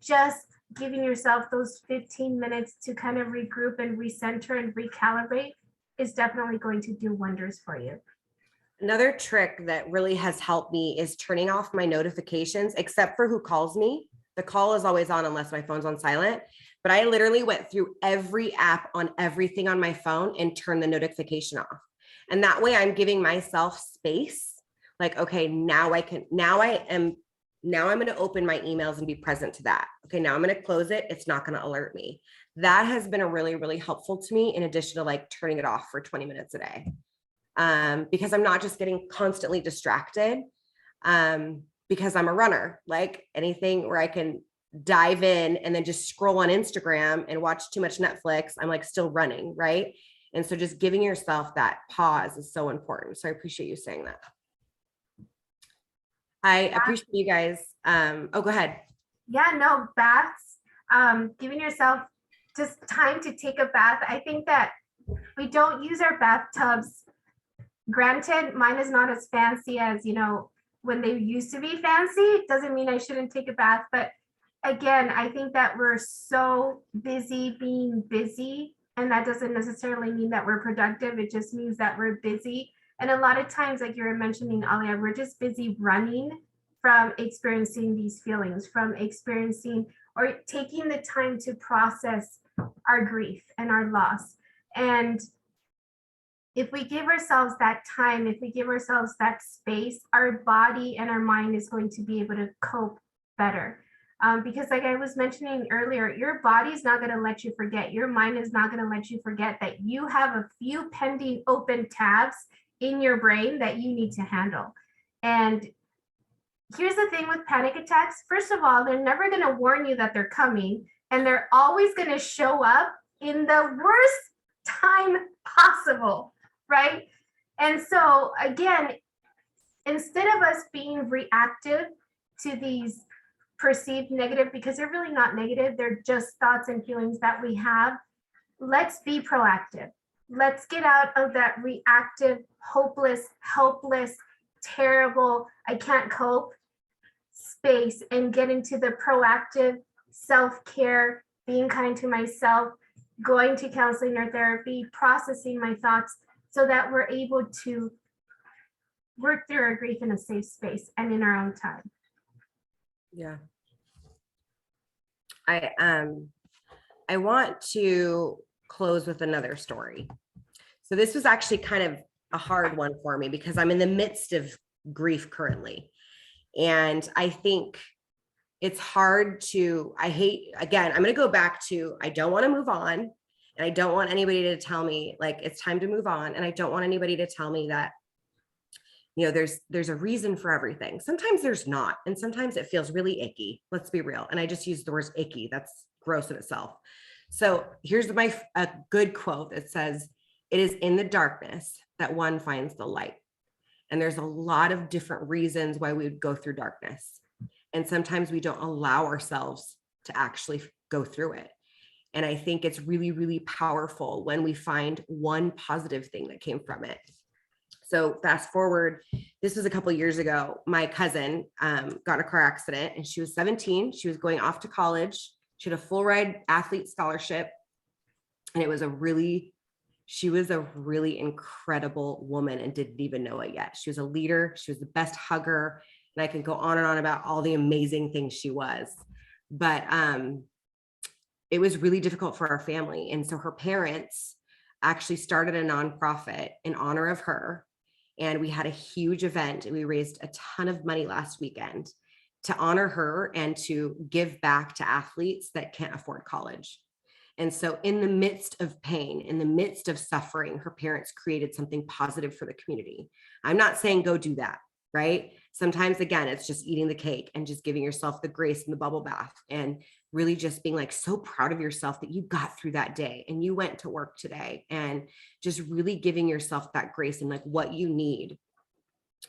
Just giving yourself those 15 minutes to kind of regroup and recenter and recalibrate is definitely going to do wonders for you. Another trick that really has helped me is turning off my notifications, except for who calls me. The call is always on unless my phone's on silent. But I literally went through every app on everything on my phone and turned the notification off. And that way I'm giving myself space. Like, okay, now I'm going to open my emails and be present to that. Okay, now I'm going to close it. It's not going to alert me. That has been a really, really helpful to me, in addition to like turning it off for 20 minutes a day. Because I'm not just getting constantly distracted, because I'm a runner. Like anything where I can dive in and then just scroll on Instagram and watch too much Netflix, I'm like still running, right? And so just giving yourself that pause is so important. So I appreciate you saying that. I appreciate you guys. Oh, go ahead. Yeah, no, baths, giving yourself just time to take a bath. I think that we don't use our bathtubs. Granted, mine is not as fancy as, when they used to be fancy. It doesn't mean I shouldn't take a bath. But again, I think that we're so busy being busy, and that doesn't necessarily mean that we're productive. It just means that we're busy. And a lot of times, like you were mentioning, Alia, we're just busy running from experiencing these feelings, from experiencing or taking the time to process our grief and our loss. And if we give ourselves that time, if we give ourselves that space, our body and our mind is going to be able to cope better. Because like I was mentioning earlier, your body is not going to let you forget. Your mind is not going to let you forget that you have a few pending open tabs in your brain that you need to handle. And here's the thing with panic attacks. First of all, they're never going to warn you that they're coming, and they're always going to show up in the worst time possible, right? And so again, instead of us being reactive to these perceived negative, because they're really not negative, they're just thoughts and feelings that we have, let's be proactive. Let's get out of that reactive, hopeless, helpless, terrible, I can't cope space and get into the proactive self-care, being kind to myself, going to counseling or therapy, processing my thoughts so that we're able to work through our grief in a safe space and in our own time. Yeah. I want to close with another story. So this was actually kind of a hard one for me because I'm in the midst of grief currently. And I think it's hard to, again, I'm going to go back to, I don't want to move on. And I don't want anybody to tell me like, it's time to move on. And I don't want anybody to tell me that, there's a reason for everything. Sometimes there's not. And sometimes it feels really icky. Let's be real. And I just use the word icky. That's gross in itself. So here's a good quote that says, "It is in the darkness that one finds the light." And there's a lot of different reasons why we would go through darkness. And sometimes we don't allow ourselves to actually go through it. And I think it's really, really powerful when we find one positive thing that came from it. So fast forward, this was a couple of years ago. My cousin got in a car accident and she was 17. She was going off to college. She had a full ride athlete scholarship. And she was a really incredible woman and didn't even know it yet. She was a leader. She was the best hugger. And I can go on and on about all the amazing things she was. But it was really difficult for our family. And so her parents actually started a nonprofit in honor of her. And we had a huge event and we raised a ton of money last weekend to honor her and to give back to athletes that can't afford college. And so in the midst of pain, in the midst of suffering, her parents created something positive for the community. I'm not saying go do that, right? Sometimes, again, it's just eating the cake and just giving yourself the grace in the bubble bath and really just being like so proud of yourself that you got through that day and you went to work today and just really giving yourself that grace and like what you need.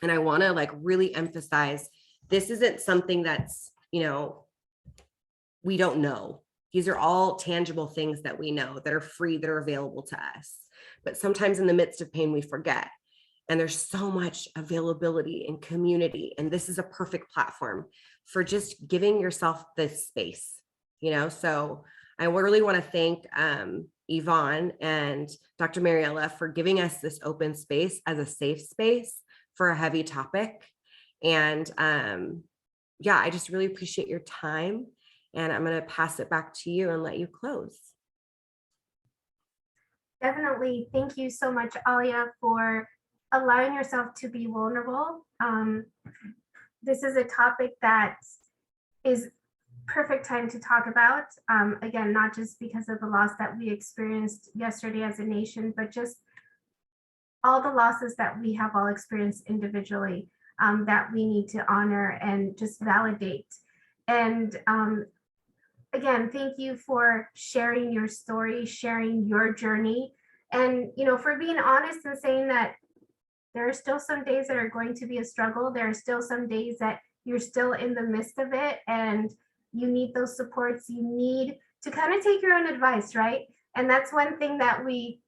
And I want to like really emphasize, this isn't something that's, we don't know. These are all tangible things that we know that are free, that are available to us. But sometimes in the midst of pain, we forget. And there's so much availability and community. And this is a perfect platform for just giving yourself this space, So I really want to thank Yvonne and Dr. Mariella for giving us this open space as a safe space for a heavy topic. And I just really appreciate your time. And I'm going to pass it back to you and let you close. Definitely. Thank you so much, Alia, for allowing yourself to be vulnerable. This is a topic that is perfect time to talk about. Again, not just because of the loss that we experienced yesterday as a nation, but just all the losses that we have all experienced individually that we need to honor and just validate. And again, thank you for sharing your story, sharing your journey, and for being honest and saying that there are still some days that are going to be a struggle. There are still some days that you're still in the midst of it and you need those supports. You need to kind of take your own advice, right? And that's one thing that we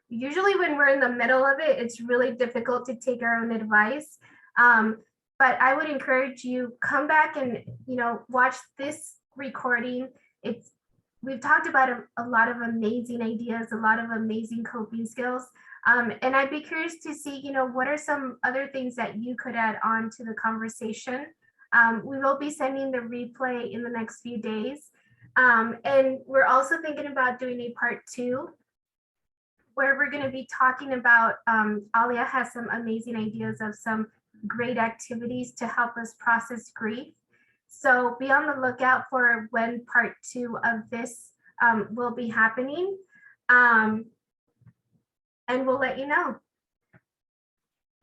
usually, when we're in the middle of it, it's really difficult to take our own advice. But I would encourage you, come back and watch this recording. We've talked about a lot of amazing ideas, a lot of amazing coping skills. And I'd be curious to see, what are some other things that you could add on to the conversation. We will be sending the replay in the next few days. And we're also thinking about doing a part 2 where we're going to be talking about, Alia has some amazing ideas of some great activities to help us process grief. So be on the lookout for when part 2 of this will be happening. And we'll let you know.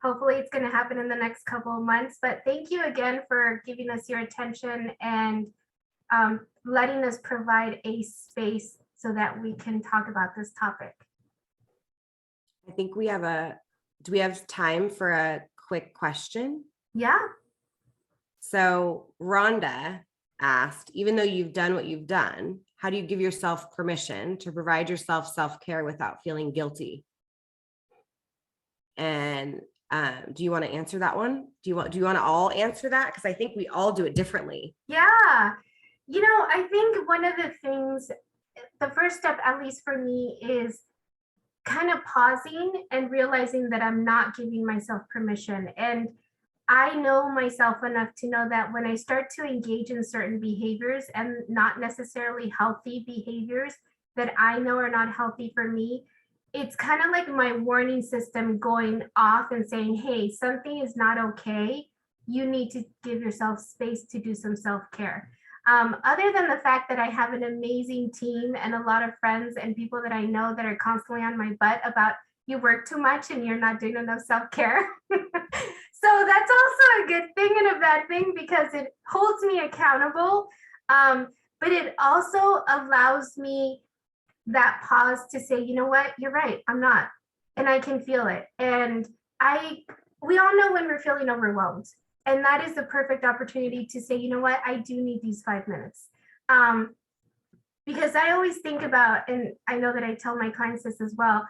Hopefully it's going to happen in the next couple of months, but thank you again for giving us your attention and letting us provide a space so that we can talk about this topic. I think do we have time for a quick question? Yeah. So Rhonda asked, even though you've done what you've done, how do you give yourself permission to provide yourself self-care without feeling guilty? And do you want to answer that one? Do you want to all answer that? Because I think we all do it differently. Yeah. I think one of the things, the first step, at least for me, is kind of pausing and realizing that I'm not giving myself permission. And I know myself enough to know that when I start to engage in certain behaviors and not necessarily healthy behaviors that I know are not healthy for me, it's kind of like my warning system going off and saying, hey, something is not okay. You need to give yourself space to do some self-care. Other than the fact that I have an amazing team and a lot of friends and people that I know that are constantly on my butt about you work too much and you're not doing enough self-care. So that's also a good thing and a bad thing because it holds me accountable. But it also allows me that pause to say, you know what, you're right, I'm not. And I can feel it. And we all know when we're feeling overwhelmed. And that is the perfect opportunity to say, you know what, I do need these 5 minutes. Because I always think about, and I know that I tell my clients this as well,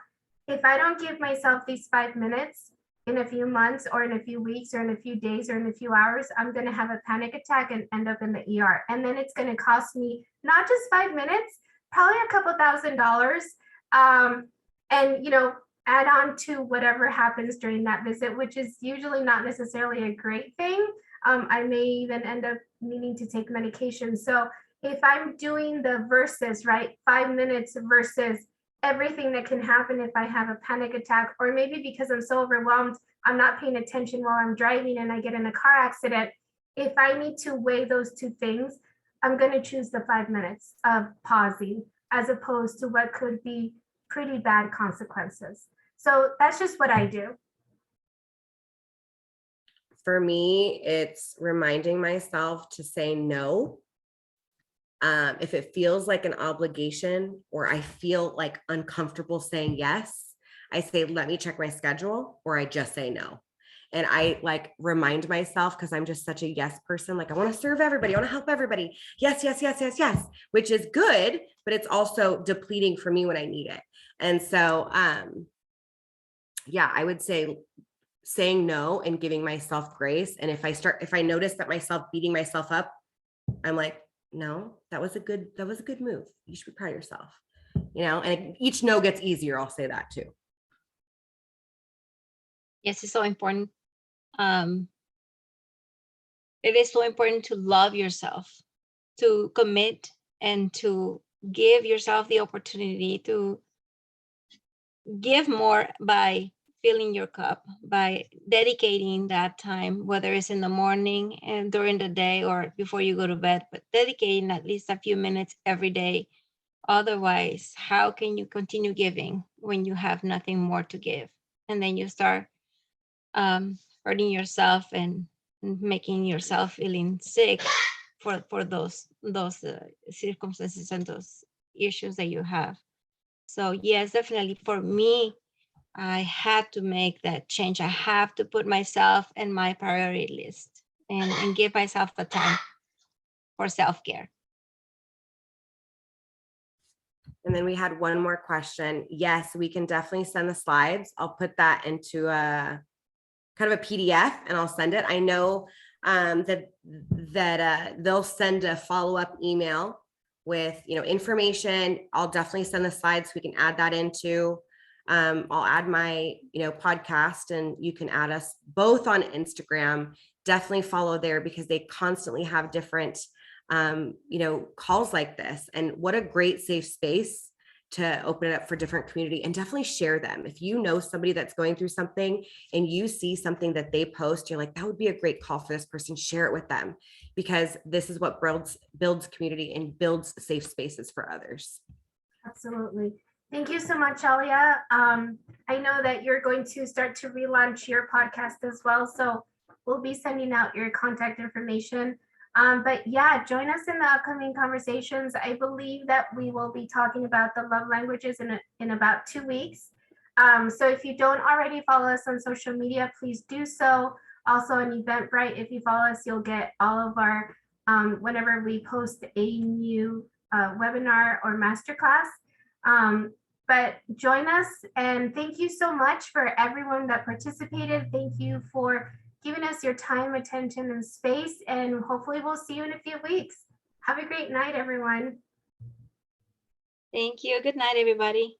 if I don't give myself these 5 minutes in a few months or in a few weeks or in a few days or in a few hours, I'm going to have a panic attack and end up in the ER. And then it's going to cost me not just 5 minutes, probably a couple $1,000. And, add on to whatever happens during that visit, which is usually not necessarily a great thing. I may even end up needing to take medication. So if I'm doing the versus, right, 5 minutes versus everything that can happen if I have a panic attack, or maybe because I'm so overwhelmed, I'm not paying attention while I'm driving and I get in a car accident. If I need to weigh those two things, I'm going to choose the 5 minutes of pausing as opposed to what could be pretty bad consequences. So that's just what I do. For me, it's reminding myself to say no. If it feels like an obligation or I feel like uncomfortable saying yes, I say, let me check my schedule, or I just say no. And I remind myself, because I'm just such a yes person. Like, I want to serve everybody. I want to help everybody. Yes, yes, yes, yes, yes, which is good, but it's also depleting for me when I need it. And so, yeah, I would say saying no and giving myself grace. And if I notice that myself beating myself up, I'm like, no, that was a good move. You should be proud of yourself, and each no gets easier. I'll say that too. Yes, it's so important. It is so important to love yourself, to commit, and to give yourself the opportunity to give more by filling your cup, by dedicating that time, whether it's in the morning and during the day or before you go to bed, but dedicating at least a few minutes every day. Otherwise, how can you continue giving when you have nothing more to give? And then you start hurting yourself and making yourself feeling sick for those circumstances and those issues that you have. So yes, definitely for me, I had to make that change. I have to put myself in my priority list and give myself the time for self-care. And then we had one more question. Yes, we can definitely send the slides. I'll put that into a kind of a PDF and I'll send it. I know that they'll send a follow-up email with information. I'll definitely send the slides so we can add that into. I'll add my podcast, and you can add us both on Instagram. Definitely follow there because they constantly have different calls like this. And what a great safe space to open it up for different community, and definitely share them. If you know somebody that's going through something and you see something that they post, you're like, that would be a great call for this person, share it with them, because this is what builds community and builds safe spaces for others. Absolutely. Thank you so much, Alia. I know that you're going to start to relaunch your podcast as well, so we'll be sending out your contact information. But yeah, join us in the upcoming conversations. I believe that we will be talking about the love languages in about 2 weeks. So if you don't already follow us on social media, please do so. Also on Eventbrite, if you follow us, you'll get all of our, whenever we post a new webinar or masterclass. But join us, and thank you so much for everyone that participated. Thank you for giving us your time, attention, and space, and hopefully we'll see you in a few weeks. Have a great night, everyone. Thank you. Good night, everybody.